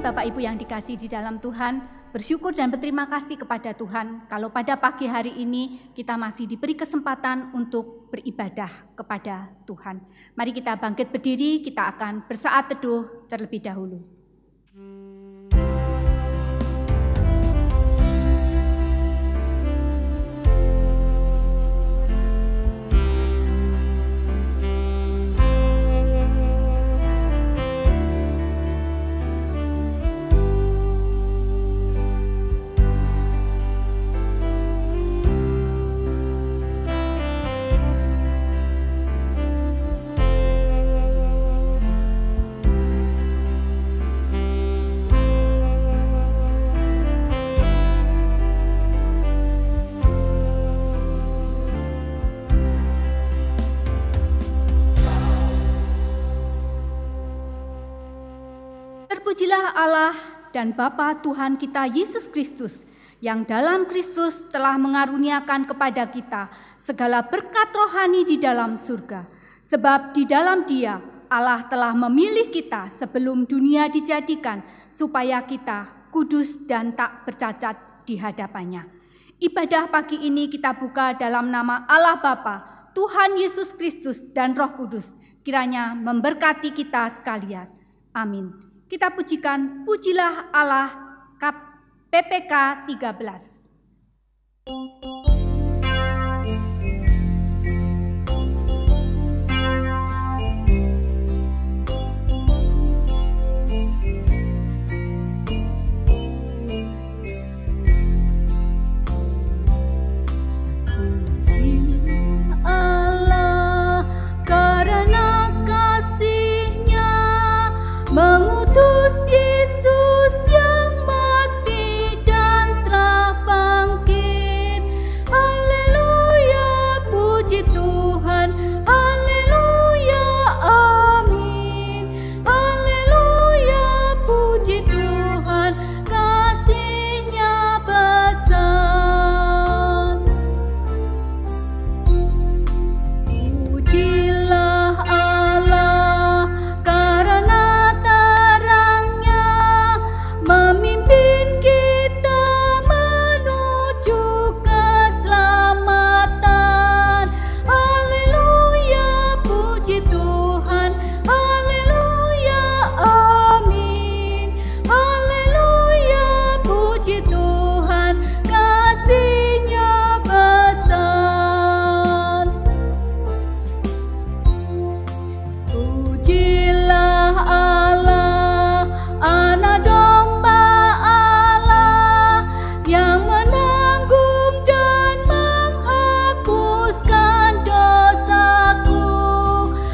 Bapak Ibu yang dikasihi di dalam Tuhan, bersyukur dan berterima kasih kepada Tuhan kalau pada pagi hari ini kita masih diberi kesempatan untuk beribadah kepada Tuhan. Mari kita bangkit berdiri, kita akan bersaat teduh terlebih dahulu. Terpujilah Allah dan Bapa Tuhan kita Yesus Kristus, yang dalam Kristus telah mengaruniakan kepada kita segala berkat rohani di dalam surga. Sebab di dalam Dia Allah telah memilih kita sebelum dunia dijadikan, supaya kita kudus dan tak bercacat di hadapannya. Ibadah pagi ini kita buka dalam nama Allah Bapa, Tuhan Yesus Kristus dan Roh Kudus, kiranya memberkati kita sekalian. Amin. Kita pujikan Pujilah Allah PPK 13. Mengutus Yesus yang mati dan telah bangkit. Haleluya, puji Tuhan. Haleluya, amin. Haleluya, puji Tuhan. Kasih-Nya besar. Pujilah Allah karena memimpin kita menuju keselamatan. Haleluya, puji Tuhan. Haleluya, amin. Haleluya, puji Tuhan. Kasih-Nya besar. Pujilah Allah, Anak domba Allah yang menanggung dan menghapuskan dosaku.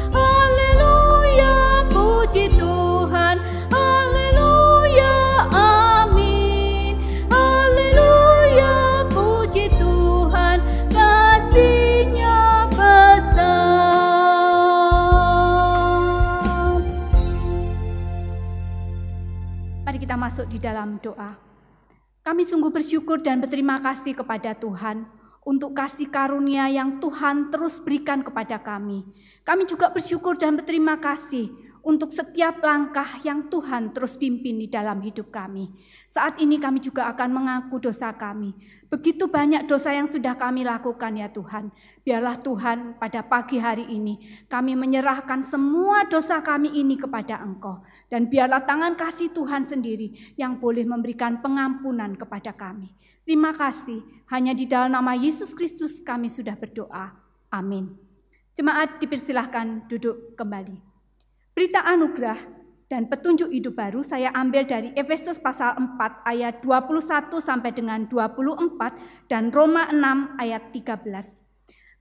Haleluya, puji Tuhan. Haleluya, amin. Haleluya, puji Tuhan. Kasih-Nya besar. Mari kita masuk di dalam doa. Kami sungguh bersyukur dan berterima kasih kepada Tuhan untuk kasih karunia yang Tuhan terus berikan kepada kami. Kami juga bersyukur dan berterima kasih untuk setiap langkah yang Tuhan terus pimpin di dalam hidup kami. Saat ini kami juga akan mengaku dosa kami. Begitu banyak dosa yang sudah kami lakukan ya Tuhan. Biarlah Tuhan pada pagi hari ini kami menyerahkan semua dosa kami ini kepada Engkau. Dan biarlah tangan kasih Tuhan sendiri yang boleh memberikan pengampunan kepada kami. Terima kasih, hanya di dalam nama Yesus Kristus kami sudah berdoa. Amin. Jemaat dipersilahkan duduk kembali. Berita anugerah dan petunjuk hidup baru saya ambil dari Efesus pasal 4 ayat 21 sampai dengan 24 dan Roma 6 ayat 13.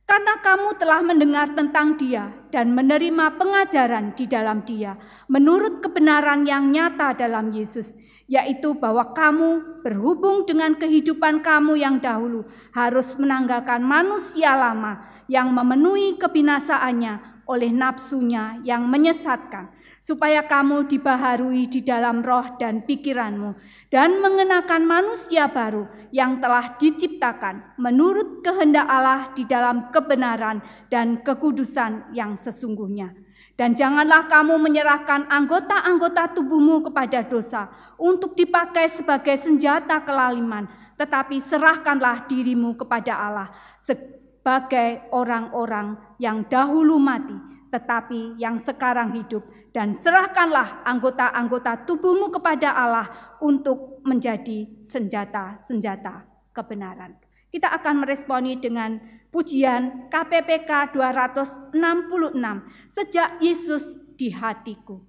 Karena kamu telah mendengar tentang Dia dan menerima pengajaran di dalam Dia, menurut kebenaran yang nyata dalam Yesus, yaitu bahwa kamu berhubung dengan kehidupan kamu yang dahulu harus menanggalkan manusia lama yang memenuhi kebinasaannya oleh nafsunya yang menyesatkan, supaya kamu dibaharui di dalam roh dan pikiranmu, dan mengenakan manusia baru yang telah diciptakan menurut kehendak Allah di dalam kebenaran dan kekudusan yang sesungguhnya. Dan janganlah kamu menyerahkan anggota-anggota tubuhmu kepada dosa untuk dipakai sebagai senjata kelaliman, tetapi serahkanlah dirimu kepada Allah sebagai orang-orang yang dahulu mati, tetapi yang sekarang hidup. Dan serahkanlah anggota-anggota tubuhmu kepada Allah untuk menjadi senjata-senjata kebenaran. Kita akan meresponi dengan pujian KPPK 266, Sejak Yesus di Hatiku.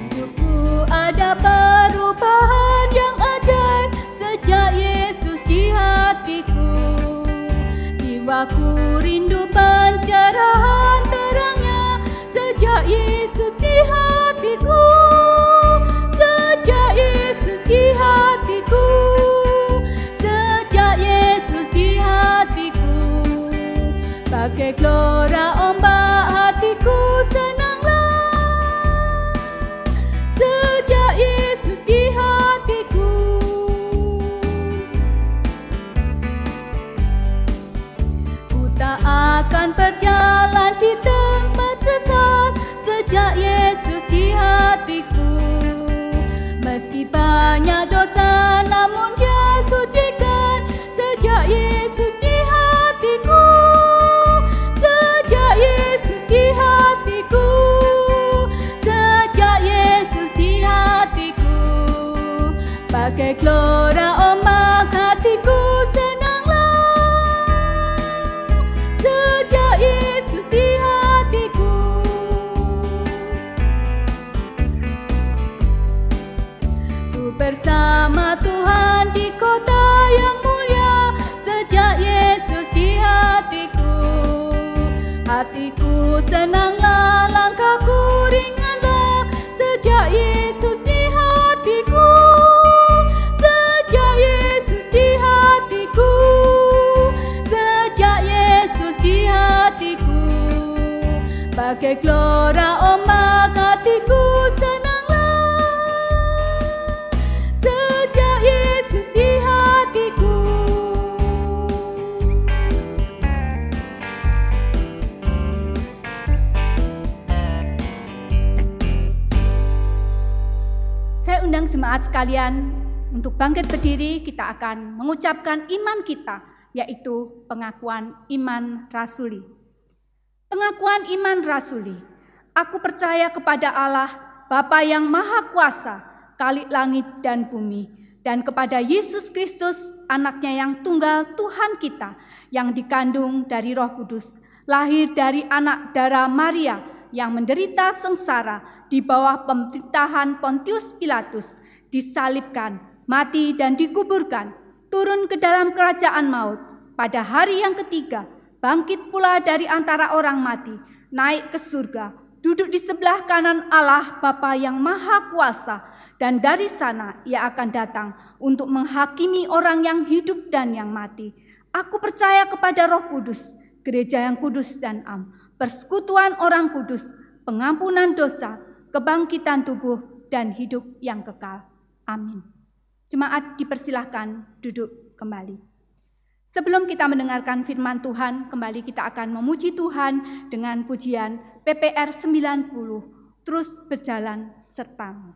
Hidupku ada perubahan yang ajaib sejak Yesus di hatiku. Jiwaku rindu pencerahan terangnya sejak Yesus di hatiku. Sejak Yesus di hatiku. Sejak Yesus di hatiku. Bagai gelora ombak hatiku senanglah. Sejak Yesus di hatiku. Tak akan berjalan di tempat sesat sejak Yesus di hatiku. Meski banyak dosa namun Dia sucikan sejak Yesus di hatiku. Sejak Yesus di hatiku. Sejak Yesus di hatiku. Bagai gelora ombak hatiku senanglah. Sejak Yesus di hatiku. Ku bersama Tuhan di kota yang mulia sejak Yesus di hatiku. Hatiku senanglah, langkahku ringanlah sejak Yesus di hatiku. Sejak Yesus di hatiku. Sejak Yesus di hatiku. Bagai gelora ombak hatiku senanglah. Sejak Yesus di hatiku. Saya undang jemaat sekalian untuk bangkit berdiri. Kita akan mengucapkan iman kita, yaitu pengakuan iman rasuli. Pengakuan iman rasuli. Aku percaya kepada Allah, Bapa yang Maha Kuasa, Khalik langit dan bumi, dan kepada Yesus Kristus, Anaknya yang tunggal Tuhan kita, yang dikandung dari Roh Kudus, lahir dari anak darah Maria, yang menderita sengsara di bawah pemerintahan Pontius Pilatus, disalibkan, mati dan dikuburkan, turun ke dalam kerajaan maut, pada hari yang ketiga, bangkit pula dari antara orang mati, naik ke surga, duduk di sebelah kanan Allah Bapa yang Maha Kuasa, dan dari sana Ia akan datang untuk menghakimi orang yang hidup dan yang mati. Aku percaya kepada Roh Kudus, gereja yang kudus dan am, persekutuan orang kudus, pengampunan dosa, kebangkitan tubuh, dan hidup yang kekal. Amin. Jemaat dipersilahkan duduk kembali. Sebelum kita mendengarkan firman Tuhan, kembali kita akan memuji Tuhan dengan pujian PPR 90, Terus Berjalan Sertamu.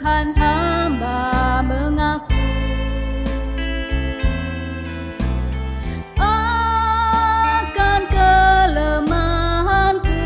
Tuhan hamba mengaku akan kelemahanku.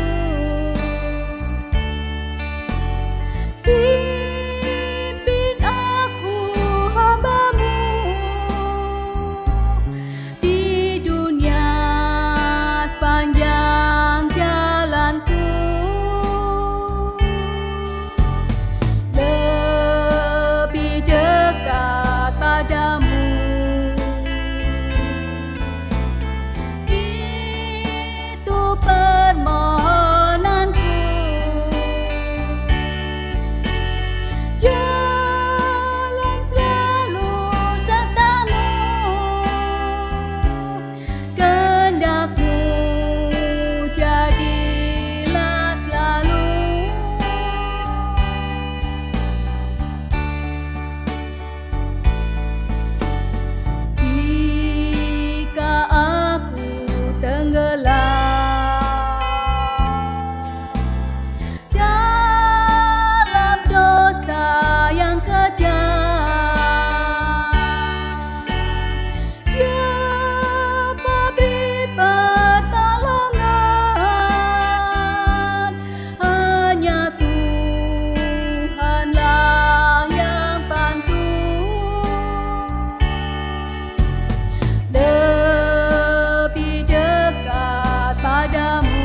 padamu.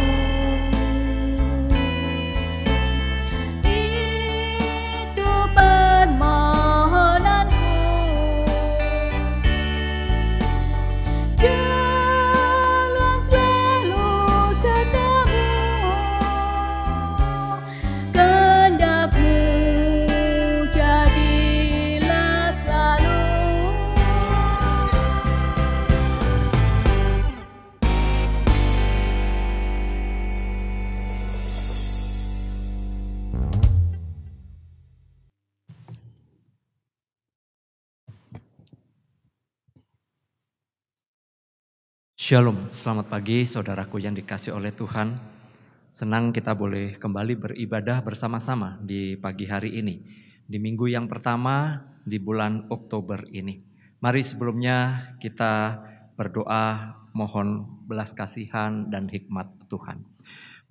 Itu permohonanku, jalan selalu sertamu, kehendakmu jadilah selalu. Shalom, selamat pagi saudaraku yang dikasih oleh Tuhan. Senang kita boleh kembali beribadah bersama-sama di pagi hari ini. Di minggu yang pertama di bulan Oktober ini. Mari sebelumnya kita berdoa mohon belas kasihan dan hikmat Tuhan.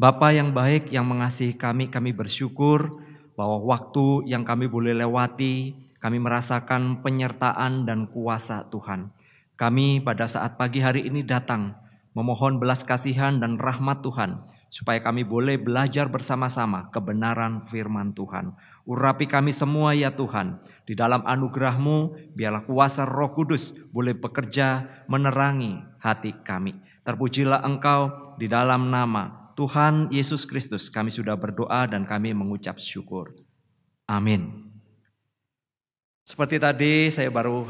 Bapa yang baik yang mengasihi kami bersyukur bahwa waktu yang kami boleh lewati, kami merasakan penyertaan dan kuasa Tuhan. Kami pada saat pagi hari ini datang memohon belas kasihan dan rahmat Tuhan supaya kami boleh belajar bersama-sama kebenaran firman Tuhan. Urapi kami semua ya Tuhan, di dalam anugerah-Mu biarlah kuasa Roh Kudus boleh bekerja menerangi hati kami. Terpujilah Engkau di dalam nama Tuhan Yesus Kristus. Kami sudah berdoa dan kami mengucap syukur. Amin. Seperti tadi saya baru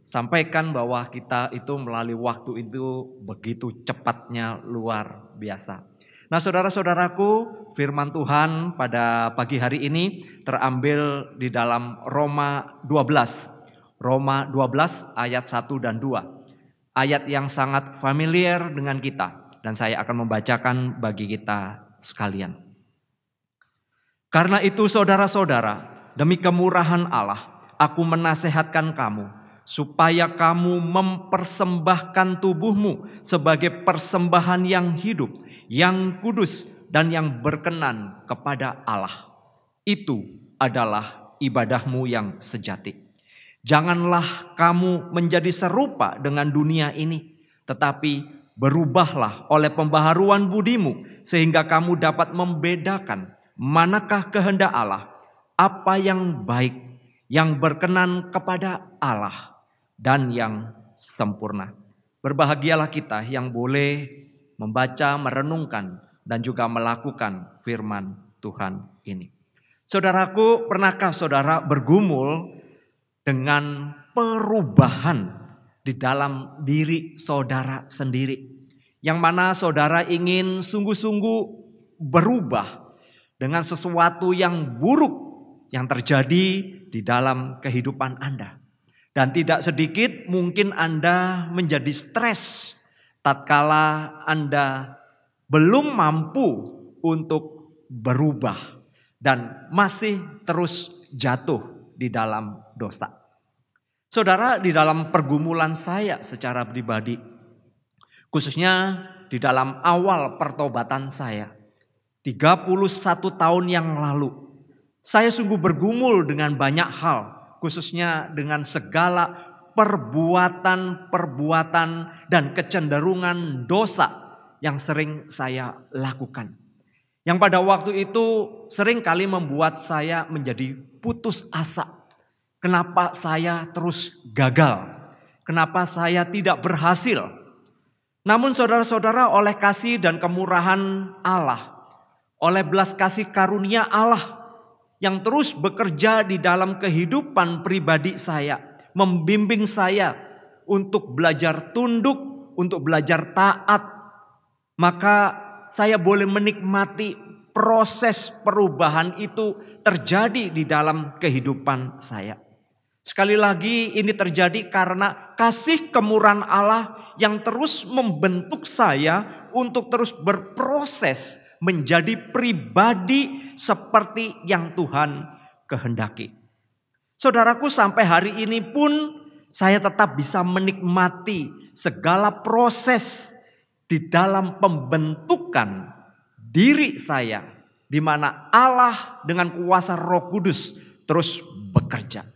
sampaikan bahwa kita itu melalui waktu itu begitu cepatnya luar biasa. Nah saudara-saudaraku, firman Tuhan pada pagi hari ini terambil di dalam Roma 12. Roma 12 ayat 1 dan 2. Ayat yang sangat familiar dengan kita. Dan saya akan membacakan bagi kita sekalian. Karena itu saudara-saudara, demi kemurahan Allah, aku menasehatkan kamu supaya kamu mempersembahkan tubuhmu sebagai persembahan yang hidup, yang kudus, dan yang berkenan kepada Allah. Itu adalah ibadahmu yang sejati. Janganlah kamu menjadi serupa dengan dunia ini, tetapi berubahlah oleh pembaharuan budimu, sehingga kamu dapat membedakan manakah kehendak Allah, apa yang baik, yang berkenan kepada Allah, dan yang sempurna. Berbahagialah kita yang boleh membaca, merenungkan, dan juga melakukan firman Tuhan ini. Saudaraku, pernahkah saudara bergumul dengan perubahan di dalam diri saudara sendiri? Yang mana saudara ingin sungguh-sungguh berubah dengan sesuatu yang buruk yang terjadi di dalam kehidupan Anda. Dan tidak sedikit mungkin Anda menjadi stres tatkala Anda belum mampu untuk berubah dan masih terus jatuh di dalam dosa. Saudara, di dalam pergumulan saya secara pribadi, khususnya di dalam awal pertobatan saya, 31 tahun yang lalu, saya sungguh bergumul dengan banyak hal, khususnya dengan segala perbuatan-perbuatan dan kecenderungan dosa yang sering saya lakukan. Yang pada waktu itu sering kali membuat saya menjadi putus asa. Kenapa saya terus gagal? Kenapa saya tidak berhasil? Namun saudara-saudara, oleh kasih dan kemurahan Allah, oleh belas kasih karunia Allah yang terus bekerja di dalam kehidupan pribadi saya, membimbing saya untuk belajar tunduk, untuk belajar taat, maka saya boleh menikmati proses perubahan itu terjadi di dalam kehidupan saya. Sekali lagi ini terjadi karena kasih kemurahan Allah yang terus membentuk saya untuk terus berproses menjadi pribadi seperti yang Tuhan kehendaki. Saudaraku, sampai hari ini pun saya tetap bisa menikmati segala proses di dalam pembentukan diri saya, di mana Allah dengan kuasa Roh Kudus terus bekerja.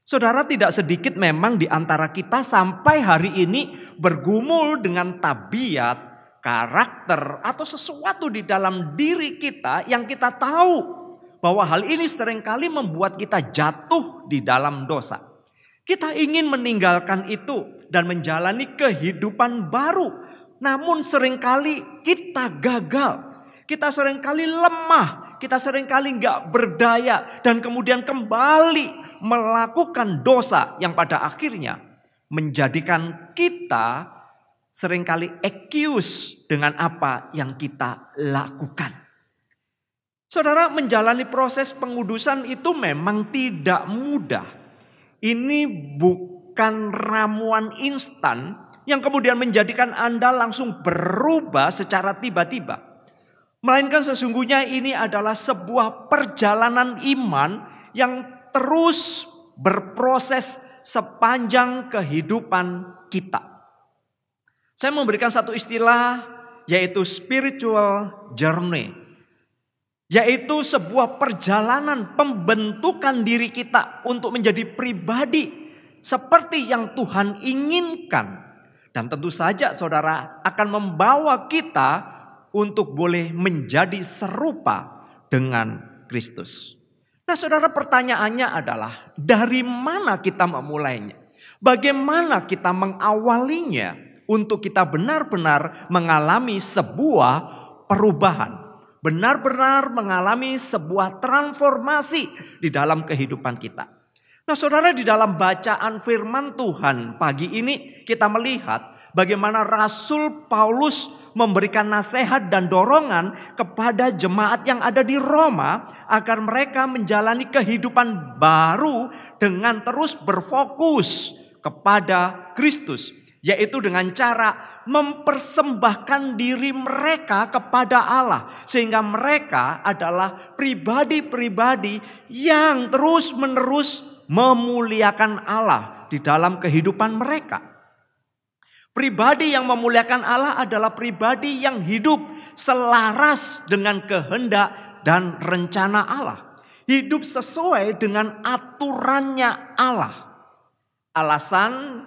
Saudara, tidak sedikit memang di antara kita sampai hari ini bergumul dengan tabiat karakter atau sesuatu di dalam diri kita yang kita tahu bahwa hal ini seringkali membuat kita jatuh di dalam dosa. Kita ingin meninggalkan itu dan menjalani kehidupan baru. Namun seringkali kita gagal. Kita seringkali lemah, kita seringkali gak berdaya dan kemudian kembali melakukan dosa yang pada akhirnya menjadikan kita seringkali accuse dengan apa yang kita lakukan. Saudara, menjalani proses pengudusan itu memang tidak mudah. Ini bukan ramuan instan yang kemudian menjadikan Anda langsung berubah secara tiba-tiba. Melainkan sesungguhnya ini adalah sebuah perjalanan iman yang terus berproses sepanjang kehidupan kita. Saya memberikan satu istilah yaitu spiritual journey. Yaitu sebuah perjalanan pembentukan diri kita untuk menjadi pribadi seperti yang Tuhan inginkan. Dan tentu saja saudara akan membawa kita untuk boleh menjadi serupa dengan Kristus. Nah saudara, pertanyaannya adalah dari mana kita memulainya? Bagaimana kita mengawalinya untuk kita benar-benar mengalami sebuah perubahan? Benar-benar mengalami sebuah transformasi di dalam kehidupan kita. Nah saudara, di dalam bacaan firman Tuhan pagi ini kita melihat bagaimana Rasul Paulus memberikan nasihat dan dorongan kepada jemaat yang ada di Roma agar mereka menjalani kehidupan baru dengan terus berfokus kepada Kristus. Yaitu dengan cara mempersembahkan diri mereka kepada Allah. Sehingga mereka adalah pribadi-pribadi yang terus-menerus memuliakan Allah di dalam kehidupan mereka. Pribadi yang memuliakan Allah adalah pribadi yang hidup selaras dengan kehendak dan rencana Allah. Hidup sesuai dengan aturannya Allah. Alasan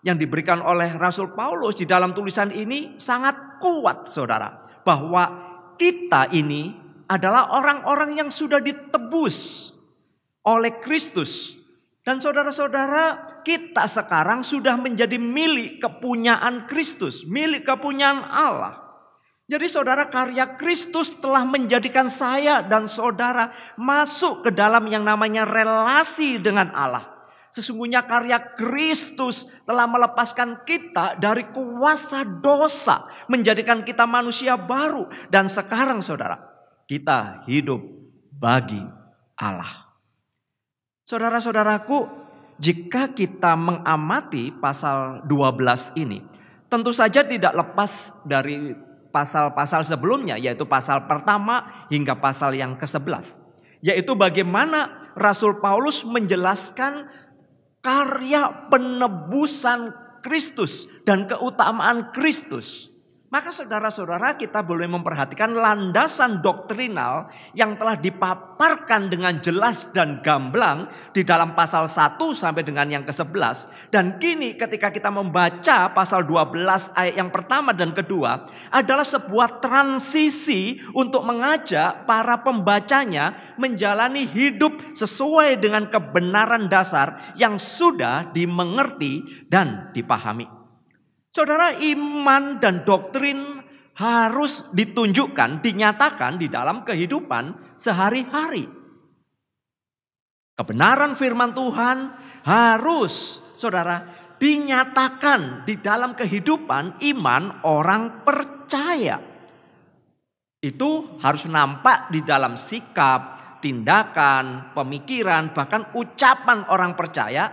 yang diberikan oleh Rasul Paulus di dalam tulisan ini sangat kuat saudara. Bahwa kita ini adalah orang-orang yang sudah ditebus oleh Kristus. Dan saudara-saudara, kita sekarang sudah menjadi milik kepunyaan Kristus, milik kepunyaan Allah. Jadi saudara, karya Kristus telah menjadikan saya dan saudara masuk ke dalam yang namanya relasi dengan Allah. Sesungguhnya karya Kristus telah melepaskan kita dari kuasa dosa, menjadikan kita manusia baru. Dan sekarang saudara, kita hidup bagi Allah. Saudara-saudaraku, jika kita mengamati pasal 12 ini, tentu saja tidak lepas dari pasal-pasal sebelumnya, yaitu pasal pertama hingga pasal yang ke-11. Yaitu bagaimana Rasul Paulus menjelaskan karya penebusan Kristus dan keutamaan Kristus. Maka saudara-saudara, kita boleh memperhatikan landasan doktrinal yang telah dipaparkan dengan jelas dan gamblang di dalam pasal 1 sampai dengan yang ke-11. Dan kini ketika kita membaca pasal 12 ayat yang pertama dan kedua adalah sebuah transisi untuk mengajak para pembacanya menjalani hidup sesuai dengan kebenaran dasar yang sudah dimengerti dan dipahami. Saudara, iman dan doktrin harus ditunjukkan, dinyatakan di dalam kehidupan sehari-hari. Kebenaran firman Tuhan harus, saudara, dinyatakan di dalam kehidupan iman orang percaya. Itu harus nampak di dalam sikap, tindakan, pemikiran, bahkan ucapan orang percaya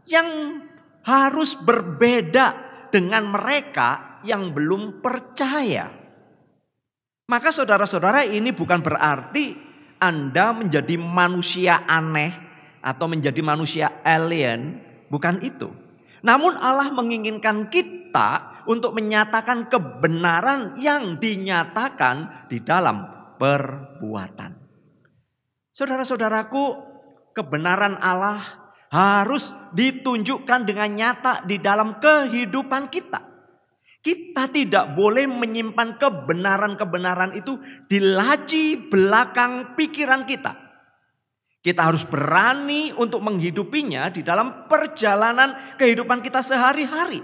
yang harus berbeda dengan mereka yang belum percaya. Maka saudara-saudara, ini bukan berarti Anda menjadi manusia aneh atau menjadi manusia alien. Bukan itu. Namun Allah menginginkan kita untuk menyatakan kebenaran yang dinyatakan di dalam perbuatan. Saudara-saudaraku, kebenaran Allah harus ditunjukkan dengan nyata di dalam kehidupan kita. Kita tidak boleh menyimpan kebenaran-kebenaran itu di laci belakang pikiran kita. Kita harus berani untuk menghidupinya di dalam perjalanan kehidupan kita sehari-hari.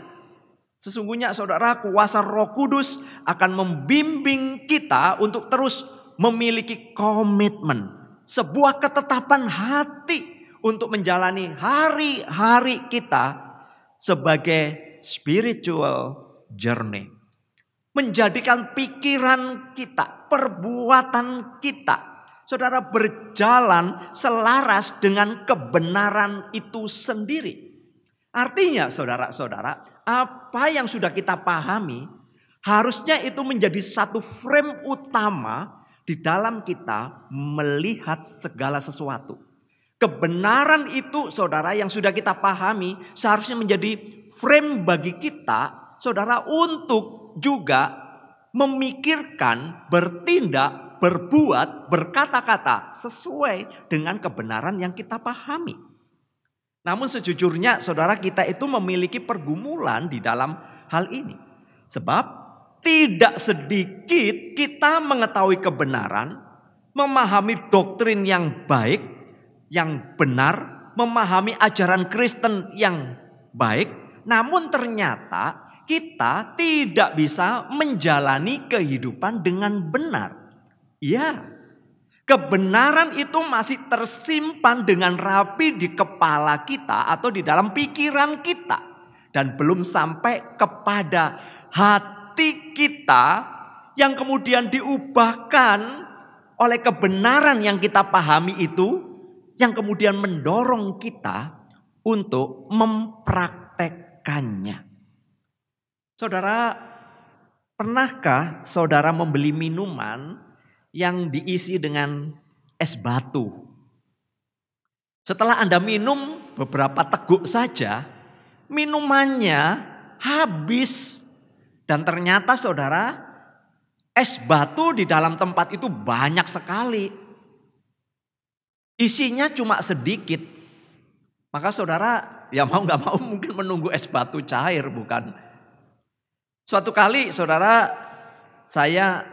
Sesungguhnya saudara, kuasa Roh Kudus akan membimbing kita untuk terus memiliki komitmen. Sebuah ketetapan hati untuk menjalani hari-hari kita sebagai spiritual journey. Menjadikan pikiran kita, perbuatan kita, saudara, berjalan selaras dengan kebenaran itu sendiri. Artinya saudara-saudara, apa yang sudah kita pahami harusnya itu menjadi satu frame utama di dalam kita melihat segala sesuatu. Kebenaran itu saudara yang sudah kita pahami seharusnya menjadi frame bagi kita, saudara, untuk juga memikirkan, bertindak, berbuat, berkata-kata sesuai dengan kebenaran yang kita pahami. Namun sejujurnya saudara, kita itu memiliki pergumulan di dalam hal ini. Sebab tidak sedikit kita mengetahui kebenaran, memahami doktrin yang baik, yang benar, memahami ajaran Kristen yang baik. Namun ternyata kita tidak bisa menjalani kehidupan dengan benar. Ya, kebenaran itu masih tersimpan dengan rapi di kepala kita atau di dalam pikiran kita. Dan belum sampai kepada hati kita yang kemudian diubahkan oleh kebenaran yang kita pahami itu. Yang kemudian mendorong kita untuk mempraktekkannya. Saudara, pernahkah saudara membeli minuman yang diisi dengan es batu? Setelah Anda minum beberapa teguk saja, minumannya habis. Dan ternyata saudara, es batu di dalam tempat itu banyak sekali. Isinya cuma sedikit. Maka saudara, ya mau gak mau mungkin menunggu es batu cair, bukan? Suatu kali saudara, saya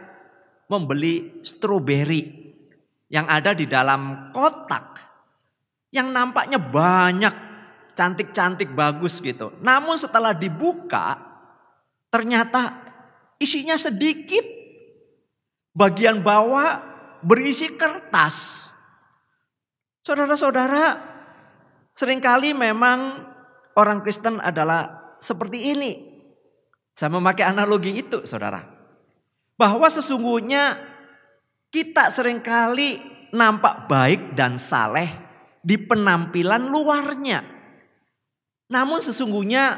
membeli stroberi yang ada di dalam kotak. Yang nampaknya banyak, cantik-cantik, bagus gitu. Namun setelah dibuka, ternyata isinya sedikit. Bagian bawah berisi kertas. Saudara-saudara, seringkali memang orang Kristen adalah seperti ini. Saya memakai analogi itu, saudara. Bahwa sesungguhnya kita seringkali nampak baik dan saleh di penampilan luarnya. Namun sesungguhnya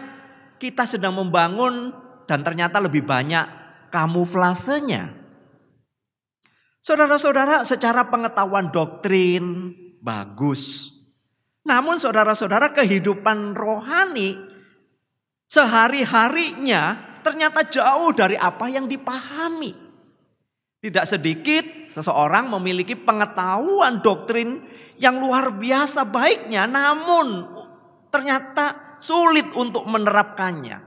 kita sedang membangun dan ternyata lebih banyak kamuflasenya. Saudara-saudara, secara pengetahuan doktrin bagus. Namun saudara-saudara, kehidupan rohani sehari-harinya ternyata jauh dari apa yang dipahami. Tidak sedikit seseorang memiliki pengetahuan doktrin yang luar biasa baiknya, namun ternyata sulit untuk menerapkannya.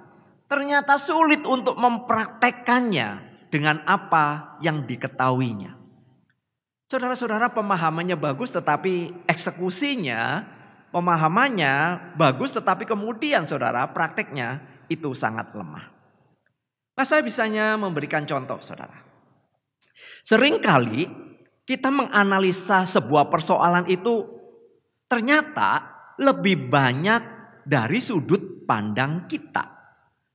Ternyata sulit untuk mempraktekkannya dengan apa yang diketahuinya. Saudara-saudara, pemahamannya bagus tetapi eksekusinya, pemahamannya bagus tetapi kemudian saudara prakteknya itu sangat lemah. Nah, saya bisanya memberikan contoh saudara. Seringkali kita menganalisa sebuah persoalan itu ternyata lebih banyak dari sudut pandang kita.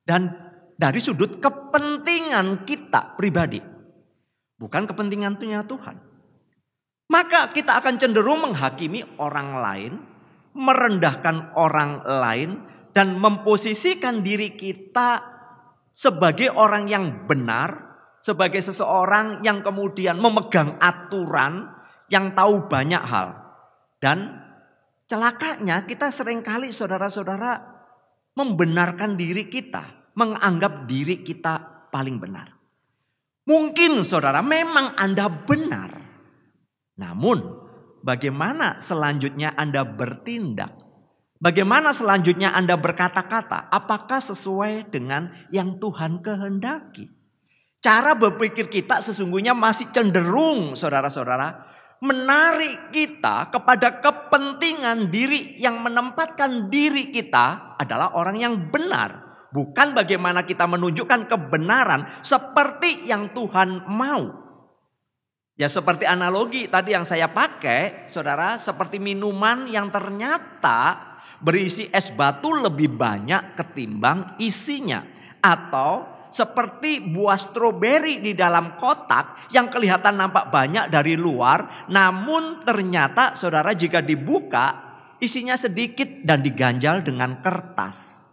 Dan dari sudut kepentingan kita pribadi. Bukan kepentingannya Tuhan. Maka kita akan cenderung menghakimi orang lain, merendahkan orang lain, dan memposisikan diri kita sebagai orang yang benar, sebagai seseorang yang kemudian memegang aturan, yang tahu banyak hal. Dan celakanya kita seringkali saudara-saudara membenarkan diri kita, menganggap diri kita paling benar. Mungkin saudara memang Anda benar. Namun bagaimana selanjutnya Anda bertindak? Bagaimana selanjutnya Anda berkata-kata? Apakah sesuai dengan yang Tuhan kehendaki? Cara berpikir kita sesungguhnya masih cenderung, saudara-saudara, menarik kita kepada kepentingan diri yang menempatkan diri kita adalah orang yang benar. Bukan bagaimana kita menunjukkan kebenaran seperti yang Tuhan mau. Ya seperti analogi tadi yang saya pakai, saudara, seperti minuman yang ternyata berisi es batu lebih banyak ketimbang isinya. Atau seperti buah stroberi di dalam kotak yang kelihatan nampak banyak dari luar. Namun ternyata saudara jika dibuka isinya sedikit dan diganjal dengan kertas.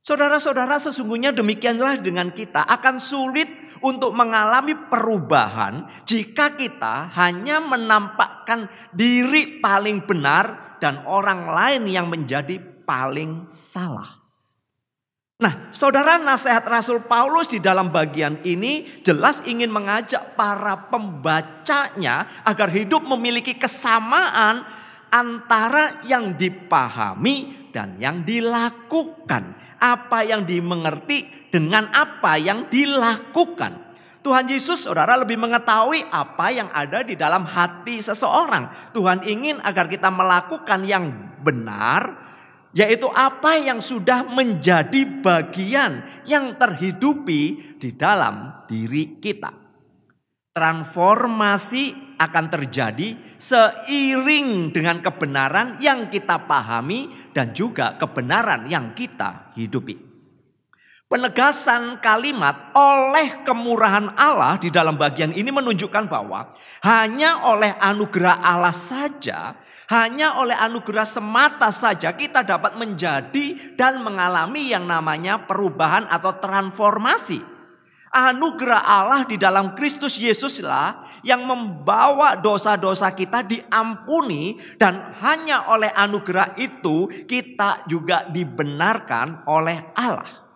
Saudara-saudara, sesungguhnya demikianlah dengan kita. Akan sulit untuk mengalami perubahan jika kita hanya menampakkan diri paling benar dan orang lain yang menjadi paling salah. Nah, saudara, nasihat Rasul Paulus di dalam bagian ini jelas ingin mengajak para pembacanya agar hidup memiliki kesamaan antara yang dipahami dan yang dilakukan. Apa yang dimengerti dengan apa yang dilakukan. Tuhan Yesus, saudara, lebih mengetahui apa yang ada di dalam hati seseorang. Tuhan ingin agar kita melakukan yang benar, yaitu apa yang sudah menjadi bagian yang terhidupi di dalam diri kita. Transformasi akan terjadi seiring dengan kebenaran yang kita pahami dan juga kebenaran yang kita hidupi. Penegasan kalimat oleh kemurahan Allah di dalam bagian ini menunjukkan bahwa hanya oleh anugerah Allah saja, hanya oleh anugerah semata saja kita dapat menjadi dan mengalami yang namanya perubahan atau transformasi. Anugerah Allah di dalam Kristus Yesuslah yang membawa dosa-dosa kita diampuni, dan hanya oleh anugerah itu kita juga dibenarkan oleh Allah.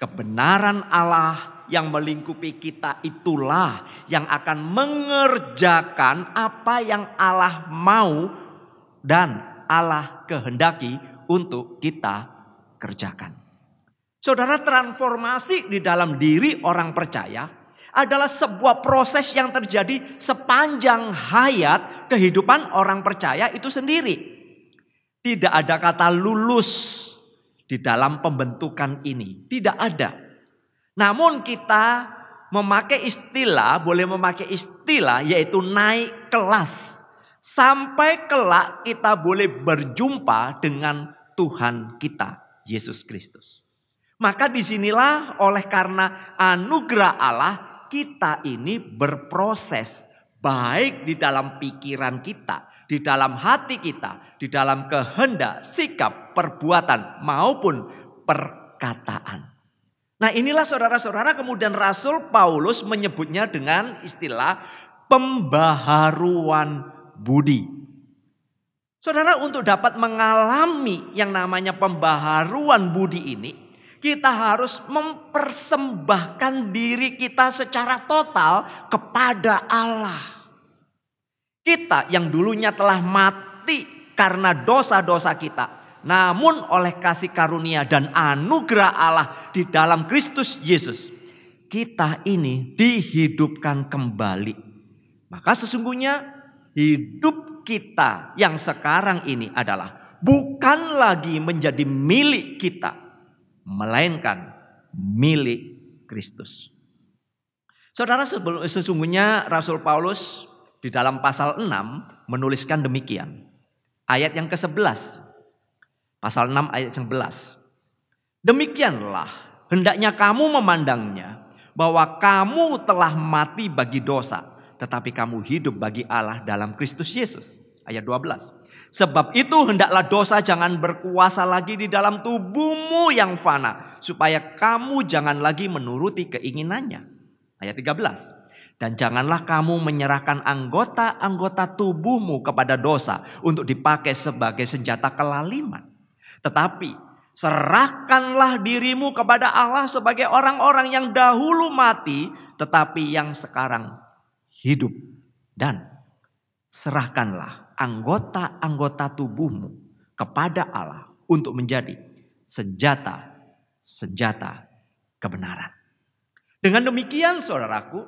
Kebenaran Allah yang melingkupi kita itulah yang akan mengerjakan apa yang Allah mau dan Allah kehendaki untuk kita kerjakan. Saudara, transformasi di dalam diri orang percaya adalah sebuah proses yang terjadi sepanjang hayat kehidupan orang percaya itu sendiri. Tidak ada kata lulus di dalam pembentukan ini. Tidak ada. Namun kita boleh memakai istilah yaitu naik kelas. Sampai kelak kita boleh berjumpa dengan Tuhan kita, Yesus Kristus. Maka disinilah oleh karena anugerah Allah kita ini berproses baik di dalam pikiran kita, di dalam hati kita, di dalam kehendak, sikap, perbuatan maupun perkataan. Nah, inilah saudara-saudara kemudian Rasul Paulus menyebutnya dengan istilah pembaharuan budi. Saudara, untuk dapat mengalami yang namanya pembaharuan budi ini, kita harus mempersembahkan diri kita secara total kepada Allah. Kita yang dulunya telah mati karena dosa-dosa kita, namun oleh kasih karunia dan anugerah Allah di dalam Kristus Yesus, kita ini dihidupkan kembali. Maka sesungguhnya hidup kita yang sekarang ini adalah bukan lagi menjadi milik kita, melainkan milik Kristus. Saudara, sesungguhnya Rasul Paulus di dalam pasal 6 menuliskan demikian. Ayat yang ke-11. Pasal 6 ayat 11. Demikianlah hendaknya kamu memandangnya bahwa kamu telah mati bagi dosa, tetapi kamu hidup bagi Allah dalam Kristus Yesus. Ayat 12. Sebab itu hendaklah dosa jangan berkuasa lagi di dalam tubuhmu yang fana, supaya kamu jangan lagi menuruti keinginannya. Ayat 13. Dan janganlah kamu menyerahkan anggota-anggota tubuhmu kepada dosa untuk dipakai sebagai senjata kelaliman. Tetapi serahkanlah dirimu kepada Allah sebagai orang-orang yang dahulu mati, tetapi yang sekarang hidup. Dan serahkanlah anggota-anggota tubuhmu kepada Allah untuk menjadi senjata kebenaran. Dengan demikian saudaraku,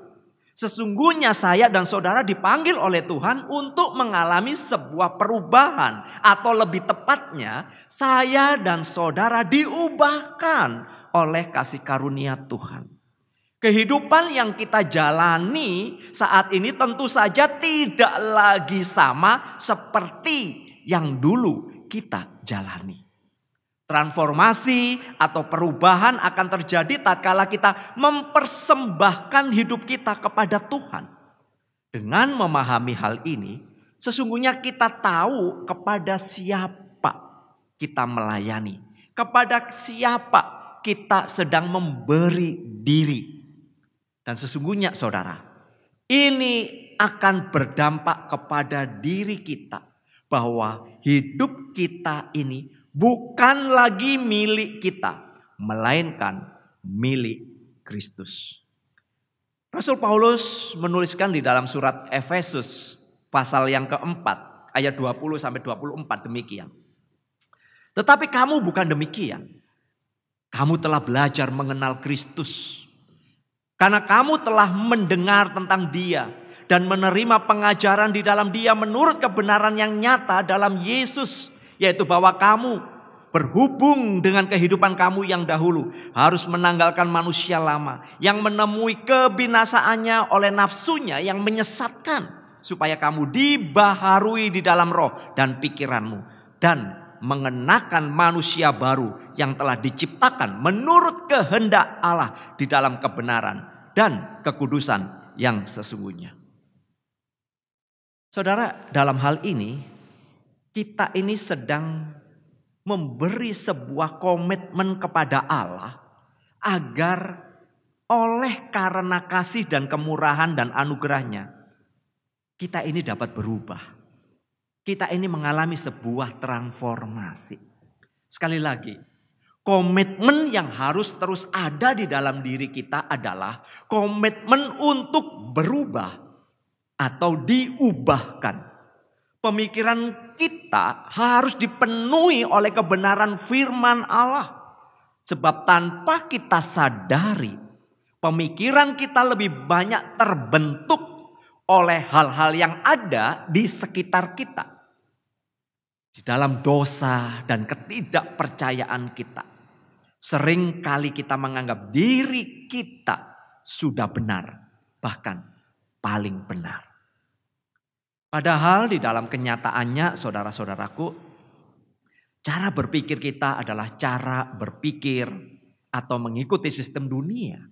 sesungguhnya saya dan saudara dipanggil oleh Tuhan untuk mengalami sebuah perubahan. Atau lebih tepatnya, saya dan saudara diubahkan oleh kasih karunia Tuhan. Kehidupan yang kita jalani saat ini tentu saja tidak lagi sama seperti yang dulu kita jalani. Transformasi atau perubahan akan terjadi tatkala kita mempersembahkan hidup kita kepada Tuhan. Dengan memahami hal ini, sesungguhnya kita tahu kepada siapa kita melayani, kepada siapa kita sedang memberi diri. Dan sesungguhnya saudara, ini akan berdampak kepada diri kita. Bahwa hidup kita ini bukan lagi milik kita, melainkan milik Kristus. Rasul Paulus menuliskan di dalam surat Efesus pasal yang keempat ayat 20-24 demikian. Tetapi kamu bukan demikian. Kamu telah belajar mengenal Kristus. Karena kamu telah mendengar tentang Dia dan menerima pengajaran di dalam Dia menurut kebenaran yang nyata dalam Yesus. Yaitu bahwa kamu berhubung dengan kehidupan kamu yang dahulu harus menanggalkan manusia lama yang menemui kebinasaannya oleh nafsunya yang menyesatkan. Supaya kamu dibaharui di dalam roh dan pikiranmu. Dan mengenakan manusia baru yang telah diciptakan menurut kehendak Allah di dalam kebenaran dan kekudusan yang sesungguhnya. Saudara, dalam hal ini kita ini sedang memberi sebuah komitmen kepada Allah agar oleh karena kasih dan kemurahan dan anugerahnya kita ini dapat berubah. Kita ini mengalami sebuah transformasi. Sekali lagi, komitmen yang harus terus ada di dalam diri kita adalah komitmen untuk berubah atau diubahkan. Pemikiran kita harus dipenuhi oleh kebenaran firman Allah. Sebab tanpa kita sadari, pemikiran kita lebih banyak terbentuk oleh hal-hal yang ada di sekitar kita. Di dalam dosa dan ketidakpercayaan kita. Sering kali kita menganggap diri kita sudah benar. Bahkan paling benar. Padahal di dalam kenyataannya saudara-saudaraku, cara berpikir kita adalah cara berpikir atau mengikuti sistem dunia.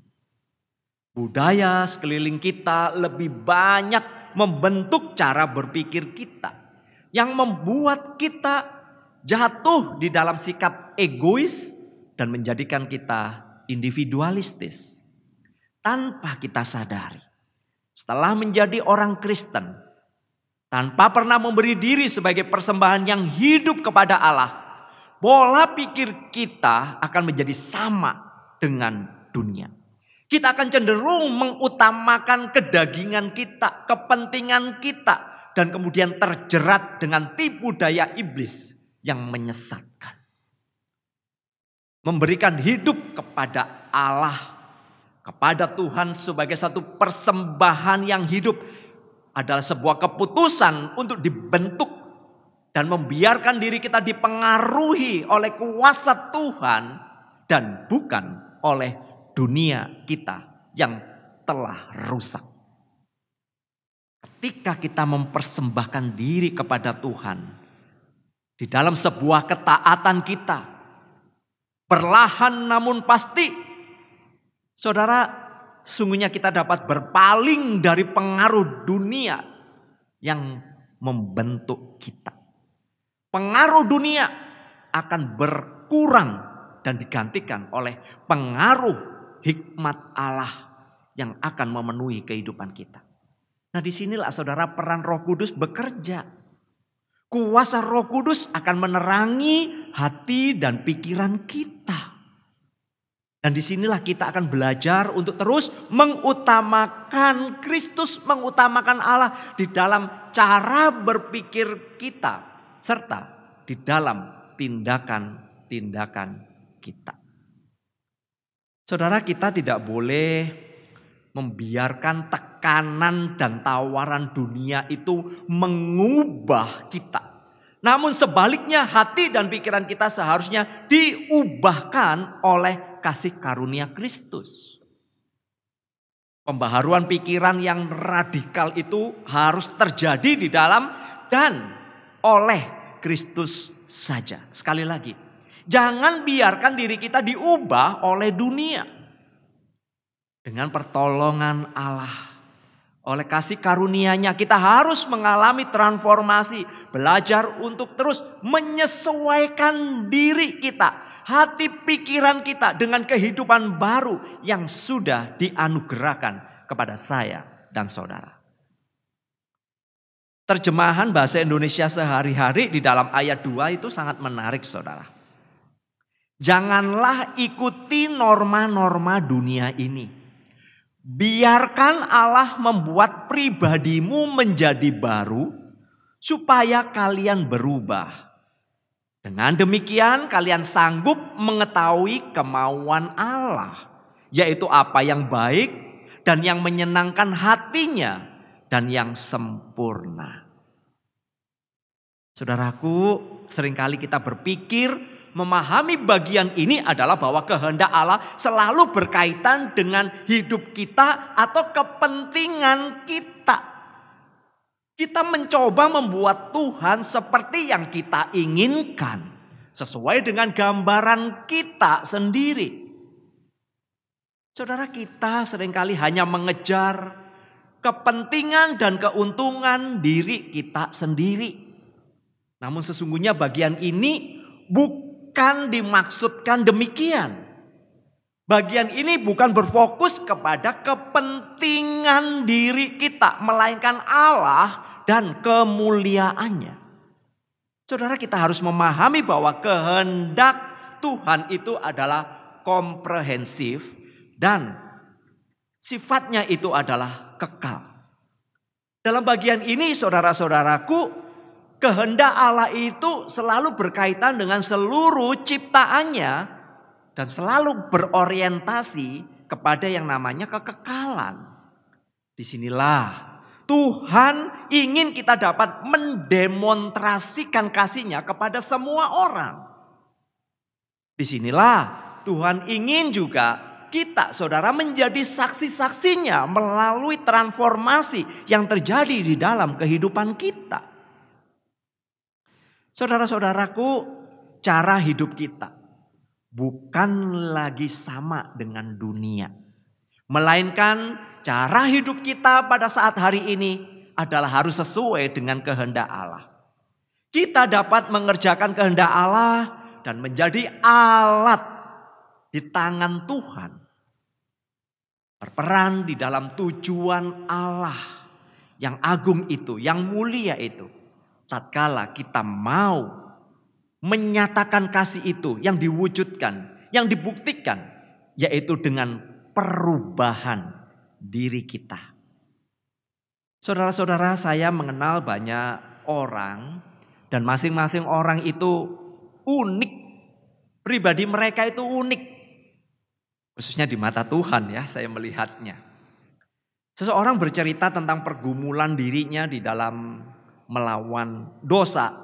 Budaya sekeliling kita lebih banyak membentuk cara berpikir kita. Yang membuat kita jatuh di dalam sikap egois dan menjadikan kita individualistis. Tanpa kita sadari. Setelah menjadi orang Kristen, tanpa pernah memberi diri sebagai persembahan yang hidup kepada Allah, pola pikir kita akan menjadi sama dengan dunia. Kita akan cenderung mengutamakan kedagingan kita, kepentingan kita. Dan kemudian terjerat dengan tipu daya iblis yang menyesatkan. Memberikan hidup kepada Allah, kepada Tuhan sebagai satu persembahan yang hidup adalah sebuah keputusan untuk dibentuk dan membiarkan diri kita dipengaruhi oleh kuasa Tuhan dan bukan oleh dunia kita yang telah rusak. Ketika kita mempersembahkan diri kepada Tuhan di dalam sebuah ketaatan kita, perlahan namun pasti, saudara, sesungguhnya kita dapat berpaling dari pengaruh dunia yang membentuk kita. Pengaruh dunia akan berkurang dan digantikan oleh pengaruh hikmat Allah yang akan memenuhi kehidupan kita. Nah, disinilah saudara peran Roh Kudus bekerja. Kuasa Roh Kudus akan menerangi hati dan pikiran kita. Dan disinilah kita akan belajar untuk terus mengutamakan Kristus, mengutamakan Allah di dalam cara berpikir kita. Serta di dalam tindakan-tindakan kita. Saudara, kita tidak boleh membiarkan tekanan dan tawaran dunia itu mengubah kita. Namun sebaliknya hati dan pikiran kita seharusnya diubahkan oleh kasih karunia Kristus. Pembaharuan pikiran yang radikal itu harus terjadi di dalam dan oleh Kristus saja. Sekali lagi, jangan biarkan diri kita diubah oleh dunia. Dengan pertolongan Allah, oleh kasih karunia-Nya kita harus mengalami transformasi, belajar untuk terus menyesuaikan diri kita, hati pikiran kita dengan kehidupan baru yang sudah dianugerahkan kepada saya dan saudara. Terjemahan bahasa Indonesia sehari-hari di dalam ayat 2 itu sangat menarik, saudara. Janganlah ikuti norma-norma dunia ini. Biarkan Allah membuat pribadimu menjadi baru supaya kalian berubah. Dengan demikian kalian sanggup mengetahui kemauan Allah, yaitu apa yang baik dan yang menyenangkan hatinya dan yang sempurna. Saudaraku, seringkali kita berpikir memahami bagian ini adalah bahwa kehendak Allah selalu berkaitan dengan hidup kita atau kepentingan kita. Kita mencoba membuat Tuhan seperti yang kita inginkan, sesuai dengan gambaran kita sendiri. Saudara, kita seringkali hanya mengejar kepentingan dan keuntungan diri kita sendiri. Namun sesungguhnya bagian ini bukan dimaksudkan demikian. Bagian ini bukan berfokus kepada kepentingan diri kita, melainkan Allah dan kemuliaannya. Saudara, kita harus memahami bahwa kehendak Tuhan itu adalah komprehensif dan sifatnya itu adalah kekal. Dalam bagian ini, saudara-saudaraku, kehendak Allah itu selalu berkaitan dengan seluruh ciptaannya dan selalu berorientasi kepada yang namanya kekekalan. Disinilah Tuhan ingin kita dapat mendemonstrasikan kasih-Nya kepada semua orang. Disinilah Tuhan ingin juga kita, saudara, menjadi saksi-saksinya melalui transformasi yang terjadi di dalam kehidupan kita. Saudara-saudaraku, cara hidup kita bukan lagi sama dengan dunia. Melainkan cara hidup kita pada saat hari ini adalah harus sesuai dengan kehendak Allah. Kita dapat mengerjakan kehendak Allah dan menjadi alat di tangan Tuhan. Berperan di dalam tujuan Allah yang agung itu, yang mulia itu. Tatkala kita mau menyatakan kasih itu yang diwujudkan, yang dibuktikan, yaitu dengan perubahan diri kita. Saudara-saudara, saya mengenal banyak orang dan masing-masing orang itu unik. Pribadi mereka itu unik. Khususnya di mata Tuhan ya, saya melihatnya. Seseorang bercerita tentang pergumulan dirinya di dalam melawan dosa.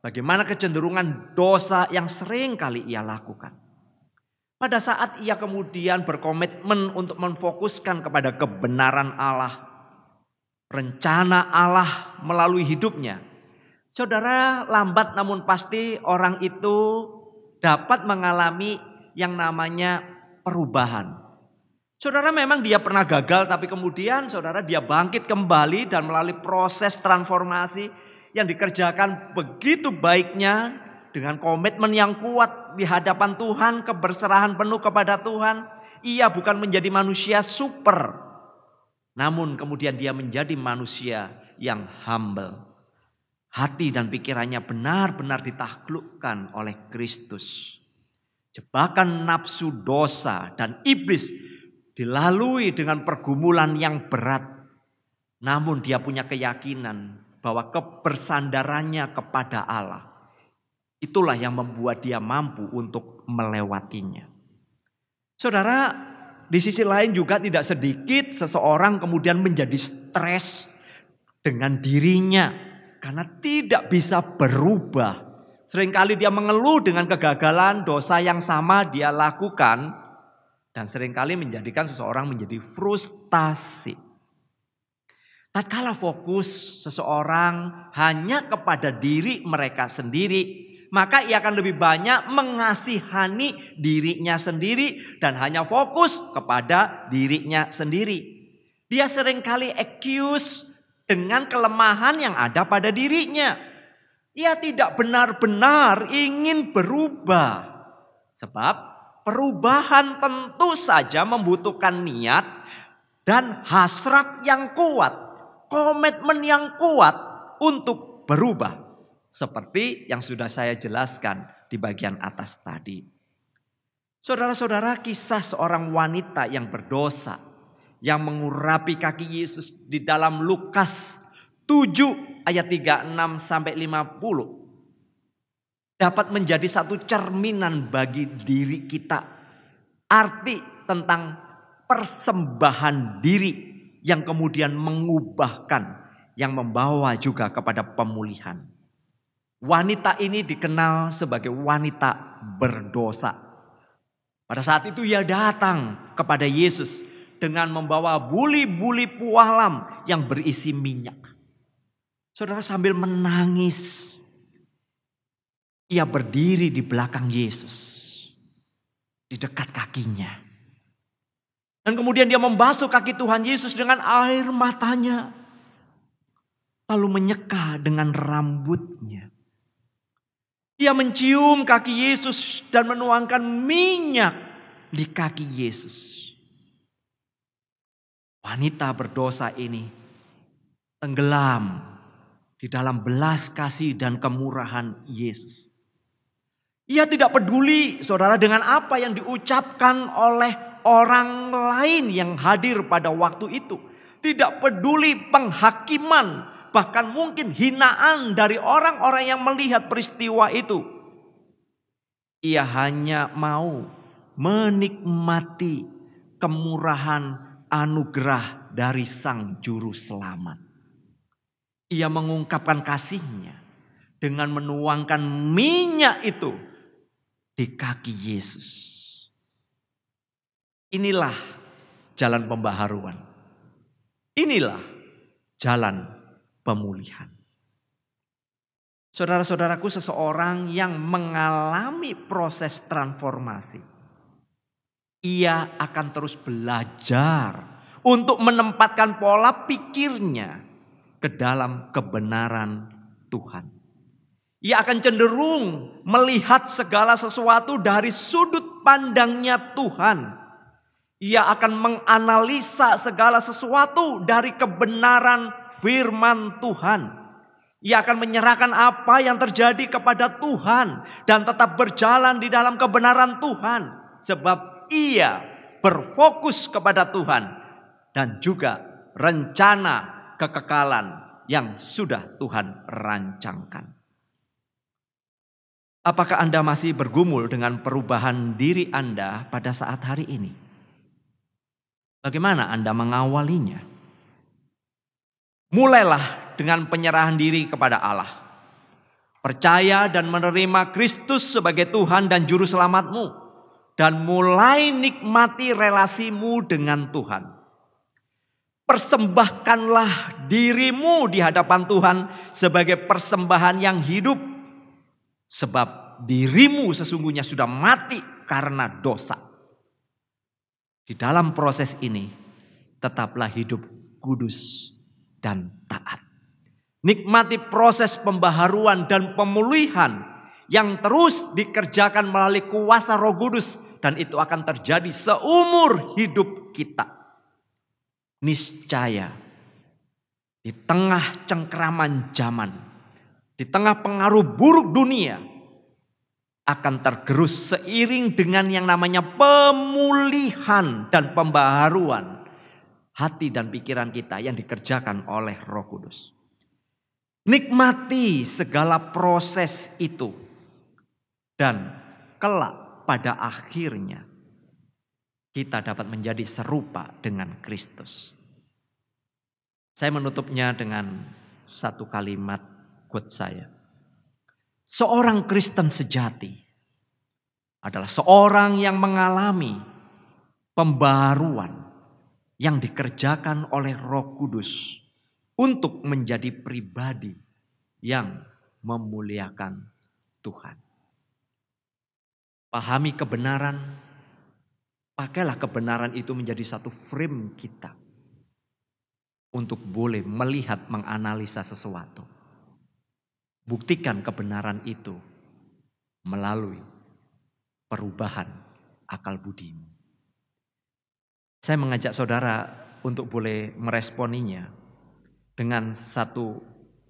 Bagaimana kecenderungan dosa yang sering kali ia lakukan. Pada saat ia kemudian berkomitmen untuk memfokuskan kepada kebenaran Allah, rencana Allah melalui hidupnya. Saudara, lambat namun pasti orang itu dapat mengalami yang namanya perubahan. Saudara, memang dia pernah gagal, tapi kemudian saudara dia bangkit kembali dan melalui proses transformasi yang dikerjakan begitu baiknya dengan komitmen yang kuat di hadapan Tuhan, keberserahan penuh kepada Tuhan. Ia bukan menjadi manusia super, namun kemudian dia menjadi manusia yang humble. Hati dan pikirannya benar-benar ditaklukkan oleh Kristus. Jebakan nafsu dosa dan iblis dilalui dengan pergumulan yang berat. Namun dia punya keyakinan bahwa kebersandarannya kepada Allah. Itulah yang membuat dia mampu untuk melewatinya. Saudara, di sisi lain juga tidak sedikit seseorang kemudian menjadi stres dengan dirinya karena tidak bisa berubah. Seringkali dia mengeluh dengan kegagalan, dosa yang sama dia lakukan, dan seringkali menjadikan seseorang menjadi frustasi. Tatkala fokus seseorang hanya kepada diri mereka sendiri, maka ia akan lebih banyak mengasihani dirinya sendiri dan hanya fokus kepada dirinya sendiri. Dia seringkali accuse dengan kelemahan yang ada pada dirinya. Ia tidak benar-benar ingin berubah. Sebab perubahan tentu saja membutuhkan niat dan hasrat yang kuat, komitmen yang kuat untuk berubah. Seperti yang sudah saya jelaskan di bagian atas tadi. Saudara-saudara, kisah seorang wanita yang berdosa yang mengurapi kaki Yesus di dalam Lukas 7 ayat 36 sampai 50 dapat menjadi satu cerminan bagi diri kita. Arti tentang persembahan diri yang kemudian mengubahkan, yang membawa juga kepada pemulihan. Wanita ini dikenal sebagai wanita berdosa. Pada saat itu ia datang kepada Yesus dengan membawa buli-buli pualam yang berisi minyak. Saudara, sambil menangis, ia berdiri di belakang Yesus, di dekat kakinya. Dan kemudian dia membasuh kaki Tuhan Yesus dengan air matanya, lalu menyeka dengan rambutnya. Ia mencium kaki Yesus dan menuangkan minyak di kaki Yesus. Wanita berdosa ini tenggelam di dalam belas kasih dan kemurahan Yesus. Ia tidak peduli, saudara, dengan apa yang diucapkan oleh orang lain yang hadir pada waktu itu. Tidak peduli penghakiman, bahkan mungkin hinaan dari orang-orang yang melihat peristiwa itu. Ia hanya mau menikmati kemurahan anugerah dari Sang Juru Selamat. Ia mengungkapkan kasihnya dengan menuangkan minyak itu di kaki Yesus. Inilah jalan pembaharuan. Inilah jalan pemulihan. Saudara-saudaraku, seseorang yang mengalami proses transformasi, ia akan terus belajar untuk menempatkan pola pikirnya ke dalam kebenaran Tuhan. Ia akan cenderung melihat segala sesuatu dari sudut pandangnya Tuhan. Ia akan menganalisa segala sesuatu dari kebenaran firman Tuhan. Ia akan menyerahkan apa yang terjadi kepada Tuhan dan tetap berjalan di dalam kebenaran Tuhan. Sebab ia berfokus kepada Tuhan dan juga rencana kekekalan yang sudah Tuhan rancangkan. Apakah Anda masih bergumul dengan perubahan diri Anda pada saat hari ini? Bagaimana Anda mengawalinya? Mulailah dengan penyerahan diri kepada Allah. Percaya dan menerima Kristus sebagai Tuhan dan Juru Selamatmu. Dan mulai nikmati relasimu dengan Tuhan. Persembahkanlah dirimu di hadapan Tuhan sebagai persembahan yang hidup. Sebab dirimu sesungguhnya sudah mati karena dosa. Di dalam proses ini tetaplah hidup kudus dan taat. Nikmati proses pembaharuan dan pemulihan yang terus dikerjakan melalui kuasa Roh Kudus. Dan itu akan terjadi seumur hidup kita. Niscaya di tengah cengkeraman zaman, di tengah pengaruh buruk dunia, akan tergerus seiring dengan yang namanya pemulihan dan pembaharuan hati dan pikiran kita yang dikerjakan oleh Roh Kudus. Nikmati segala proses itu Dan kelak pada akhirnya kita dapat menjadi serupa dengan Kristus. Saya menutupnya dengan satu kalimat quote saya. Seorang Kristen sejati adalah seorang yang mengalami pembaharuan yang dikerjakan oleh Roh Kudus untuk menjadi pribadi yang memuliakan Tuhan. Pahami kebenaran, pakailah kebenaran itu menjadi satu frame kita untuk boleh melihat, menganalisa sesuatu. Buktikan kebenaran itu melalui perubahan akal budimu. Saya mengajak saudara untuk boleh meresponinya dengan satu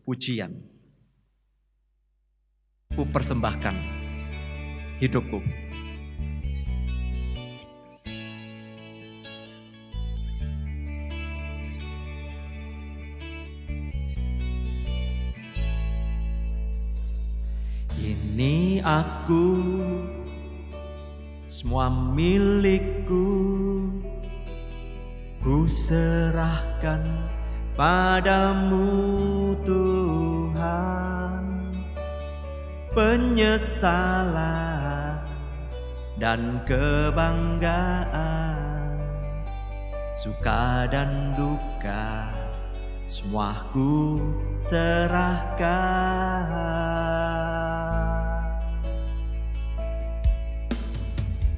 pujian. Ku persembahkan hidupku. Ini aku, semua milikku, ku serahkan padamu Tuhan. Penyesalan dan kebanggaan, suka dan duka, semua ku serahkan.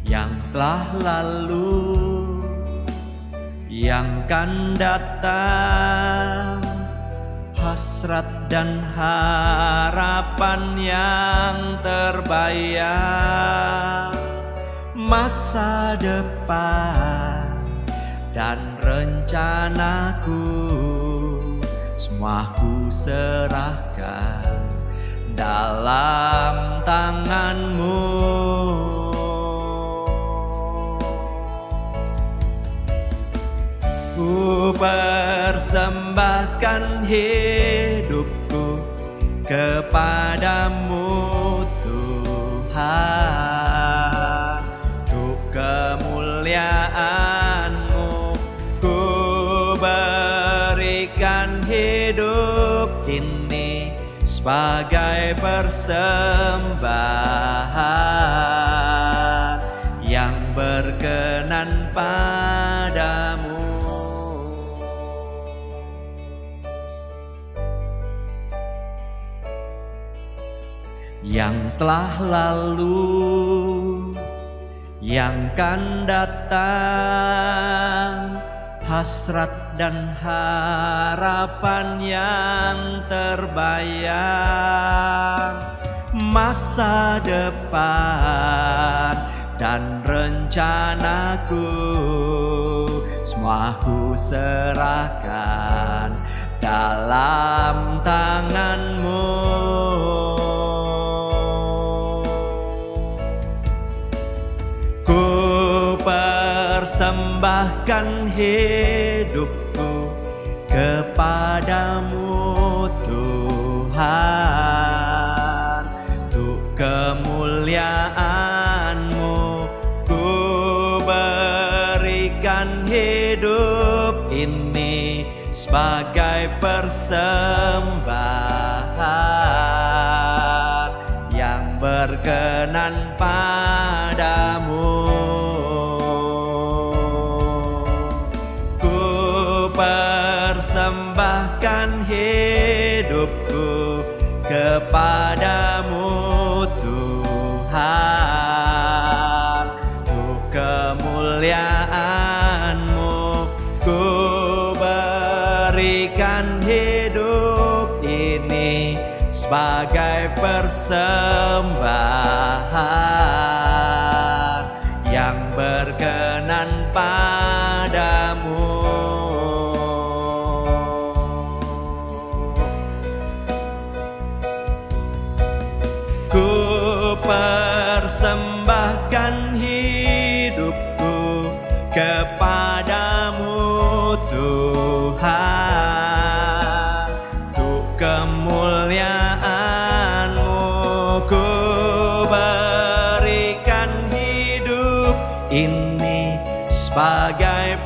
Yang telah lalu, yang kan datang, hasrat dan harapan yang terbayang, masa depan dan rencanaku, semua ku serahkan dalam tanganmu. Ku persembahkan hidupku kepadamu Tuhan, untuk kemuliaan-Mu ku berikan hidup ini sebagai persembahan yang berkenan padamu. Yang telah lalu, yang kan datang, hasrat dan harapan yang terbayang, masa depan dan rencanaku, semua ku serahkan dalam tangan-Mu. Ku persembahkan hidupku kepadamu Tuhan, untuk kemuliaan-Mu ku berikan hidup ini sebagai persembahan yang berkenan padamu. Ku persembahkan hidupku kepadamu Tuhan, untuk kemuliaan-Mu ku berikan hidup ini sebagai persembahan yang berkenan padamu. Ku persembahkan hidupku kepadamu Tuhan, untuk kemuliaan-Mu ku berikan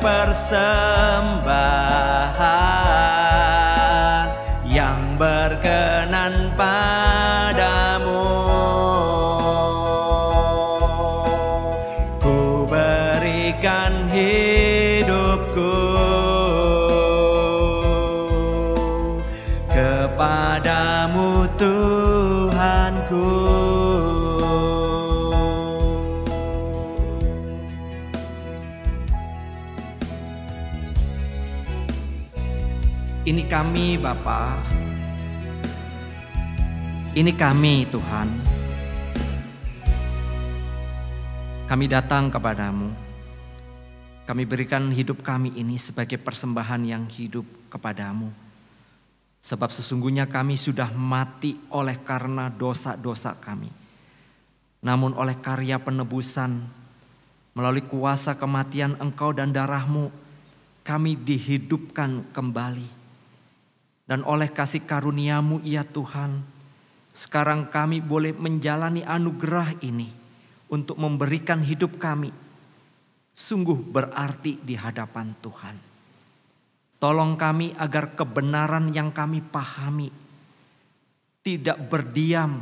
persembahan yang berkenan padamu. Ku berikan hidupku kepadamu Tuhanku. Ini kami Bapa, ini kami Tuhan. Kami datang kepadamu. Kami berikan hidup kami ini sebagai persembahan yang hidup kepadamu. Sebab sesungguhnya kami sudah mati oleh karena dosa-dosa kami. Namun oleh karya penebusan, melalui kuasa kematian Engkau dan darah-Mu, kami dihidupkan kembali. Dan oleh kasih karunia-Mu ya Tuhan, sekarang kami boleh menjalani anugerah ini untuk memberikan hidup kami. Sungguh berarti di hadapan Tuhan. Tolong kami agar kebenaran yang kami pahami tidak berdiam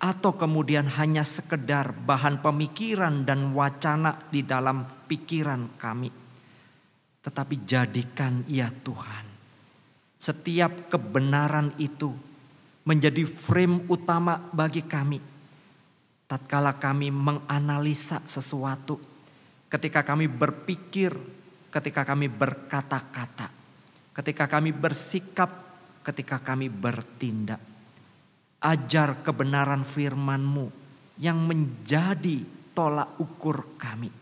atau kemudian hanya sekedar bahan pemikiran dan wacana di dalam pikiran kami. Tetapi jadikan ya Tuhan, setiap kebenaran itu menjadi frame utama bagi kami. Tatkala kami menganalisa sesuatu, ketika kami berpikir, ketika kami berkata-kata, ketika kami bersikap, ketika kami bertindak. Ajar kebenaran firman-Mu yang menjadi tolak ukur kami.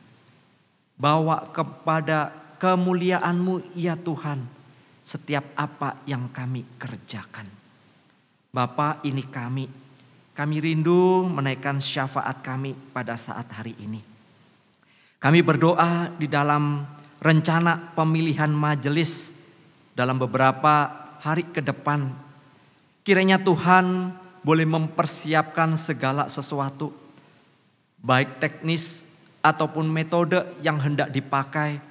Bawa kepada kemuliaan-Mu ya Tuhan setiap apa yang kami kerjakan. Bapa, ini kami rindu menaikkan syafaat kami pada saat hari ini. Kami berdoa di dalam rencana pemilihan majelis dalam beberapa hari ke depan. Kiranya Tuhan boleh mempersiapkan segala sesuatu, baik teknis ataupun metode yang hendak dipakai.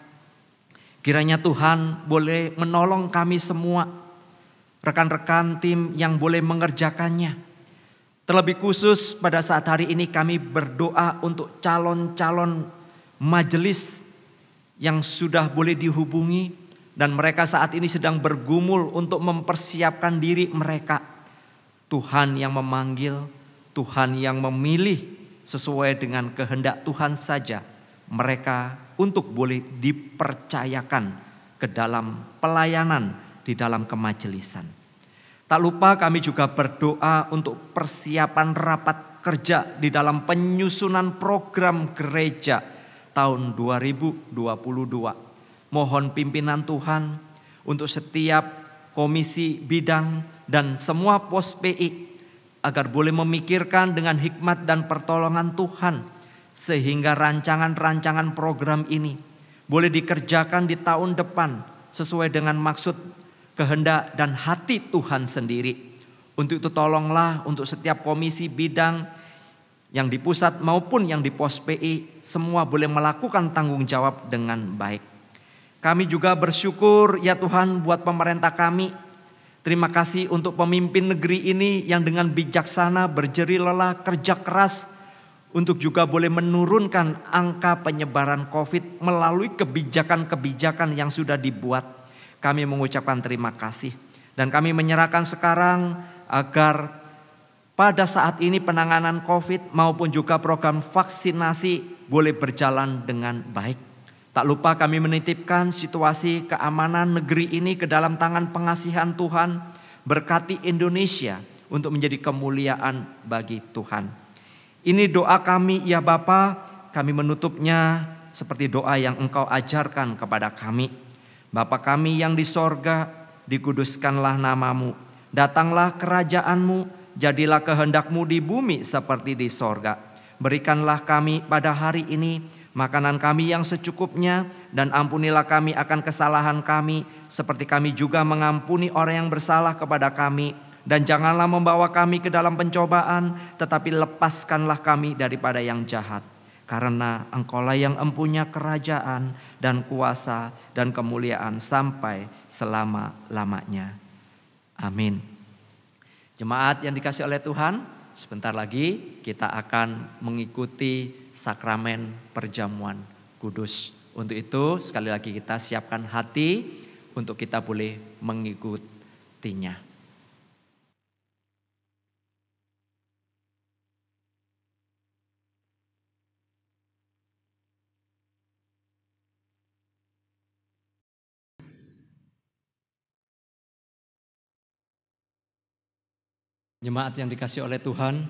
Kiranya Tuhan boleh menolong kami semua, rekan-rekan tim yang boleh mengerjakannya. Terlebih khusus pada saat hari ini kami berdoa untuk calon-calon majelis yang sudah boleh dihubungi dan mereka saat ini sedang bergumul untuk mempersiapkan diri mereka. Tuhan yang memanggil, Tuhan yang memilih sesuai dengan kehendak Tuhan saja mereka untuk boleh dipercayakan ke dalam pelayanan di dalam kemajelisan. Tak lupa kami juga berdoa untuk persiapan rapat kerja di dalam penyusunan program gereja tahun 2022. Mohon pimpinan Tuhan untuk setiap komisi bidang dan semua pos PI agar boleh memikirkan dengan hikmat dan pertolongan Tuhan sehingga rancangan-rancangan program ini boleh dikerjakan di tahun depan sesuai dengan maksud, kehendak dan hati Tuhan sendiri. Untuk itu tolonglah untuk setiap komisi bidang yang di pusat maupun yang di pos PI semua boleh melakukan tanggung jawab dengan baik. Kami juga bersyukur ya Tuhan buat pemerintah kami. Terima kasih untuk pemimpin negeri ini yang dengan bijaksana berjeri lelah kerja keras untuk juga boleh menurunkan angka penyebaran COVID melalui kebijakan-kebijakan yang sudah dibuat. Kami mengucapkan terima kasih dan kami menyerahkan sekarang agar pada saat ini penanganan COVID maupun juga program vaksinasi boleh berjalan dengan baik. Tak lupa kami menitipkan situasi keamanan negeri ini ke dalam tangan pengasihan Tuhan. Berkati Indonesia untuk menjadi kemuliaan bagi Tuhan. Ini doa kami ya Bapa, kami menutupnya seperti doa yang Engkau ajarkan kepada kami. Bapa kami yang di sorga, dikuduskanlah namamu. Datanglah kerajaan-Mu, jadilah kehendak-Mu di bumi seperti di sorga. Berikanlah kami pada hari ini makanan kami yang secukupnya, dan ampunilah kami akan kesalahan kami seperti kami juga mengampuni orang yang bersalah kepada kami. Dan janganlah membawa kami ke dalam pencobaan, tetapi lepaskanlah kami daripada yang jahat. karena Engkaulah yang empunya kerajaan dan kuasa dan kemuliaan sampai selama-lamanya. Amin. Jemaat yang dikasihi oleh Tuhan, sebentar lagi kita akan mengikuti sakramen perjamuan kudus. Untuk itu sekali lagi kita siapkan hati untuk kita boleh mengikutinya. Jemaat yang dikasihi oleh Tuhan,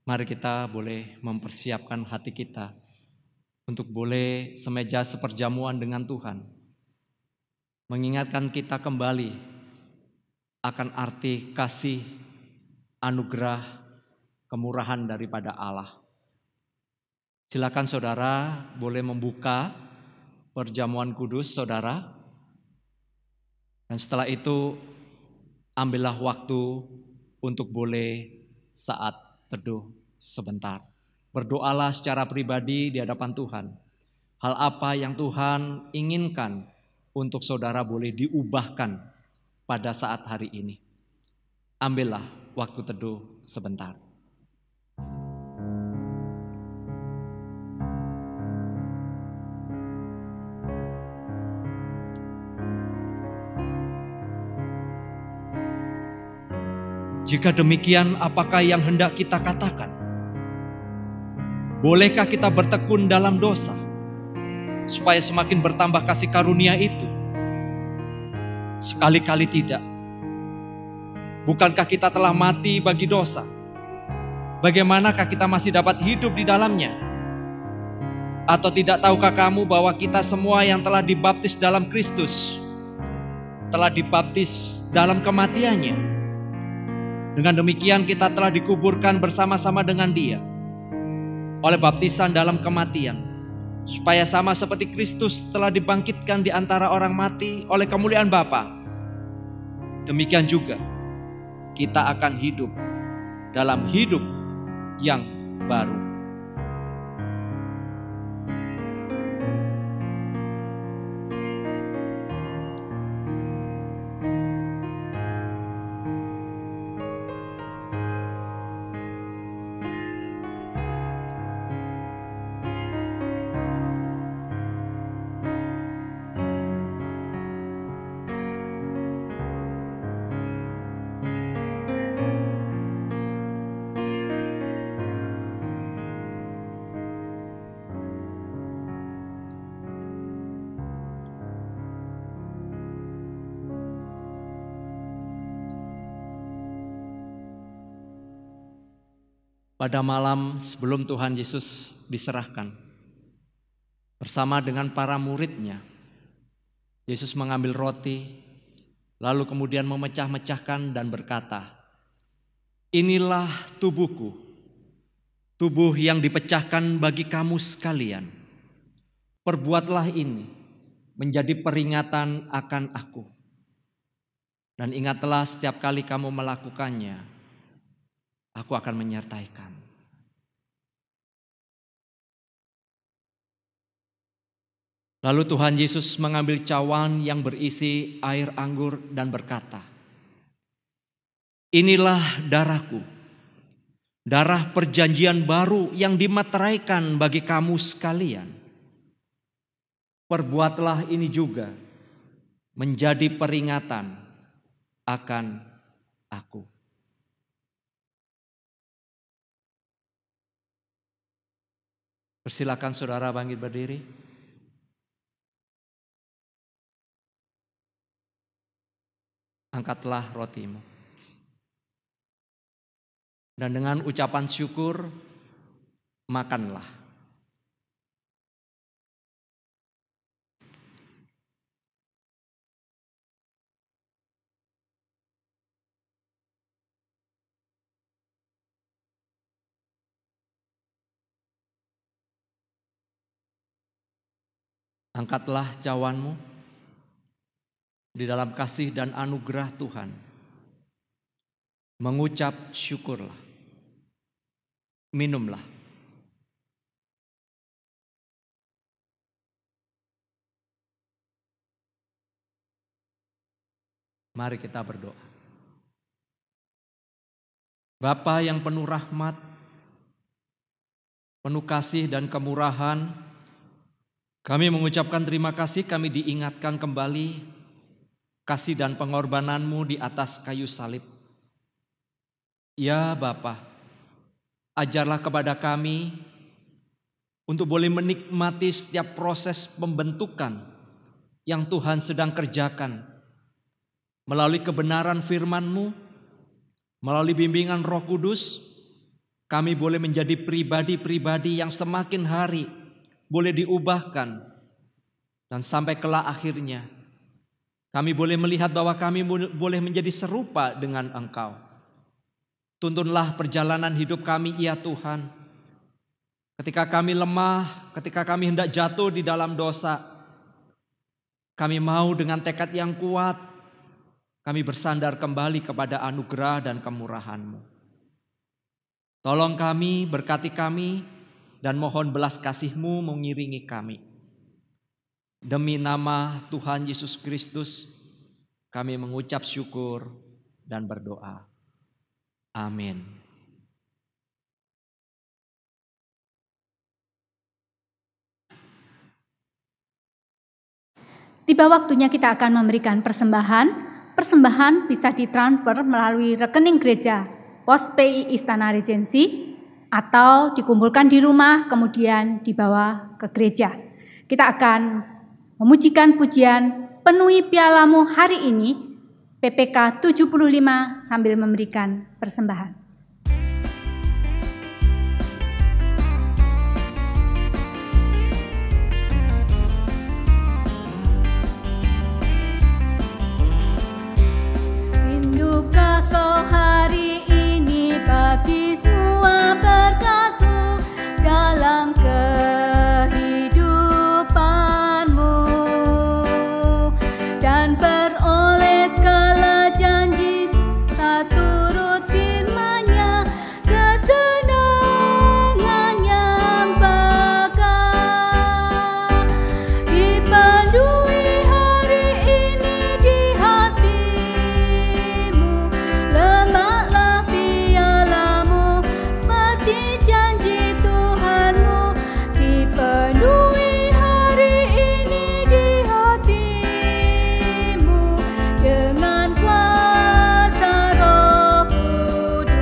mari kita boleh mempersiapkan hati kita untuk boleh semeja seperjamuan dengan Tuhan. Mengingatkan kita kembali akan arti kasih, anugerah, kemurahan daripada Allah. Silakan saudara boleh membuka perjamuan kudus saudara. Dan setelah itu ambillah waktu untuk boleh saat teduh sebentar. Berdoalah secara pribadi di hadapan Tuhan. Hal apa yang Tuhan inginkan untuk saudara boleh diubahkan pada saat hari ini. Ambillah waktu teduh sebentar. Jika demikian, apakah yang hendak kita katakan? Bolehkah kita bertekun dalam dosa, supaya semakin bertambah kasih karunia itu? Sekali-kali tidak. Bukankah kita telah mati bagi dosa? Bagaimanakah kita masih dapat hidup di dalamnya? Atau tidak tahukah kamu bahwa kita semua yang telah dibaptis dalam Kristus, telah dibaptis dalam kematiannya? Dengan demikian kita telah dikuburkan bersama-sama dengan Dia oleh baptisan dalam kematian, supaya sama seperti Kristus telah dibangkitkan di antara orang mati oleh kemuliaan Bapa. Demikian juga kita akan hidup dalam hidup yang baru. Pada malam sebelum Tuhan Yesus diserahkan, bersama dengan para muridnya, Yesus mengambil roti, lalu kemudian memecah-mecahkan dan berkata, "Inilah tubuhku, tubuh yang dipecahkan bagi kamu sekalian. Perbuatlah ini menjadi peringatan akan aku. Dan ingatlah setiap kali kamu melakukannya, aku akan menyertai kamu." Lalu Tuhan Yesus mengambil cawan yang berisi air anggur dan berkata, "Inilah darahku, darah perjanjian baru yang dimateraikan bagi kamu sekalian. Perbuatlah ini juga menjadi peringatan akan aku." Persilakan saudara bangkit berdiri. Angkatlah rotimu. Dan dengan ucapan syukur, makanlah. Angkatlah cawanmu di dalam kasih dan anugerah Tuhan. Mengucap syukurlah. Minumlah. Mari kita berdoa. Bapa yang penuh rahmat, penuh kasih dan kemurahan, kami mengucapkan terima kasih, kami diingatkan kembali kasih dan pengorbanan-Mu di atas kayu salib. Ya Bapa, ajarlah kepada kami untuk boleh menikmati setiap proses pembentukan yang Tuhan sedang kerjakan melalui kebenaran firman-Mu, melalui bimbingan Roh Kudus. Kami boleh menjadi pribadi-pribadi yang semakin hari boleh diubahkan, dan sampai kelak akhirnya kami boleh melihat bahwa kami boleh menjadi serupa dengan Engkau. Tuntunlah perjalanan hidup kami ya Tuhan. Ketika kami lemah, ketika kami hendak jatuh di dalam dosa, kami mau dengan tekad yang kuat kami bersandar kembali kepada anugerah dan kemurahan-Mu. Tolong kami, berkati kami, dan mohon belas kasih-Mu mengiringi kami. Demi nama Tuhan Yesus Kristus, kami mengucap syukur dan berdoa. Amin. Tiba waktunya kita akan memberikan persembahan. Persembahan bisa ditransfer melalui rekening gereja Pos PI Istana Regensi atau dikumpulkan di rumah kemudian dibawa ke gereja. Kita akan memujikan pujian Penuhi Pialamu hari ini PPK 75 sambil memberikan persembahan. Rindukah kau hari ini bagi semua berkat-Mu dalam kehidupanmu dan beroleh segala janji tak turut firman-Nya, kesenangan yang bakal dipenuhi hari ini di hatimu. Lemaklah pialamu seperti janji Tuhanmu, dipenuhi hari ini di hatimu dengan kuasa Roh Kudus.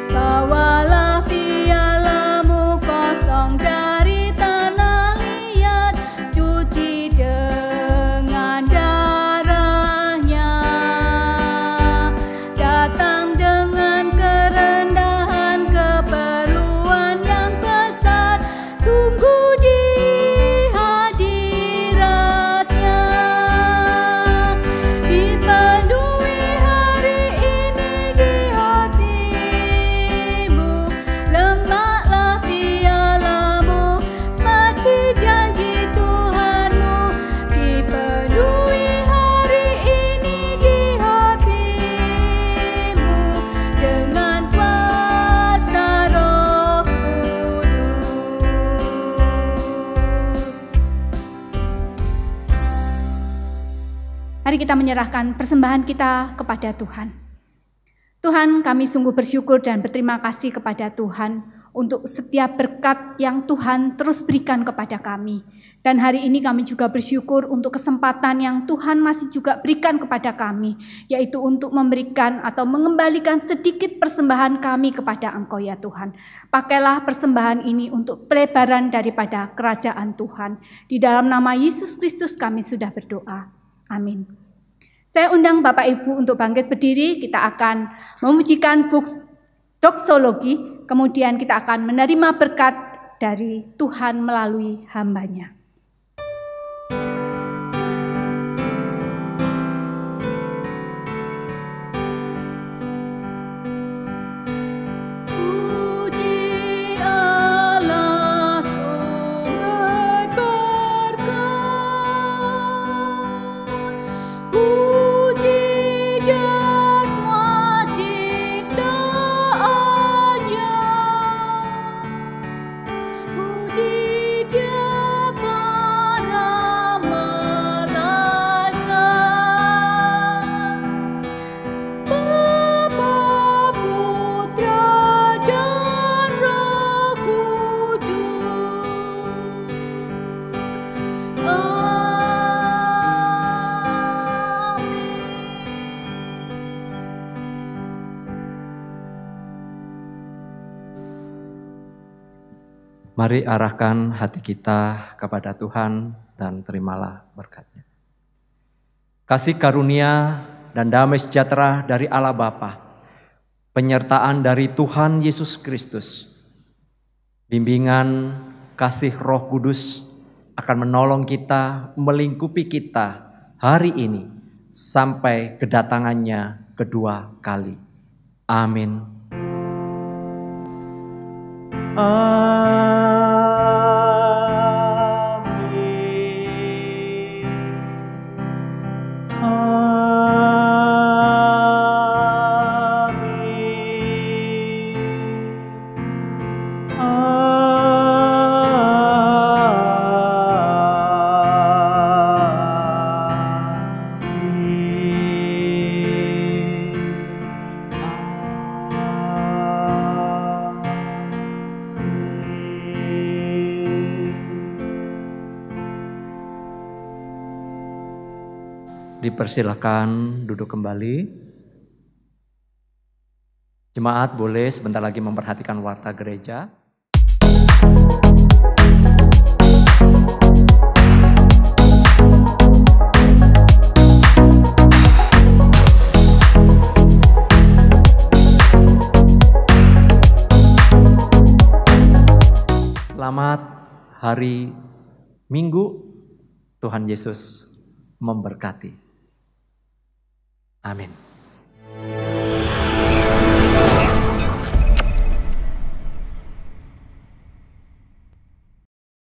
Bawalah pialamu kosong dari tanah liat, cuci dengan darah-Nya. Datang dengan kerendahan, keperluan yang besar, tunggu di hadirat-Nya. Dipenuhi hari ini di hatimu, lemaklah pialamu seperti janji Tuhanmu, dipenuhi hari ini di hatimu dengan kuasa Roh Kudus. Mari kita menyerahkan persembahan kita kepada Tuhan. Tuhan, kami sungguh bersyukur dan berterima kasih kepada Tuhan untuk setiap berkat yang Tuhan terus berikan kepada kami. Dan hari ini kami juga bersyukur untuk kesempatan yang Tuhan masih juga berikan kepada kami, yaitu untuk memberikan atau mengembalikan sedikit persembahan kami kepada Engkau ya Tuhan. Pakailah persembahan ini untuk pelebaran daripada kerajaan Tuhan. Di dalam nama Yesus Kristus kami sudah berdoa. Amin. Saya undang Bapak Ibu untuk bangkit berdiri, kita akan memujikan doksologi, kemudian kita akan menerima berkat dari Tuhan melalui hamba-Nya. Puji Allah sumber berkat, puji Dia semua ciptaannya, puji Dia Mari arahkan hati kita kepada Tuhan dan terimalah berkat-Nya. Kasih karunia dan damai sejahtera dari Allah Bapa, penyertaan dari Tuhan Yesus Kristus, bimbingan kasih Roh Kudus akan menolong kita, melingkupi kita hari ini sampai kedatangannya kedua kali. Amin. Dipersilakan duduk kembali. Jemaat boleh sebentar lagi memperhatikan warta gereja. Selamat hari Minggu, Tuhan Yesus memberkati. Amin.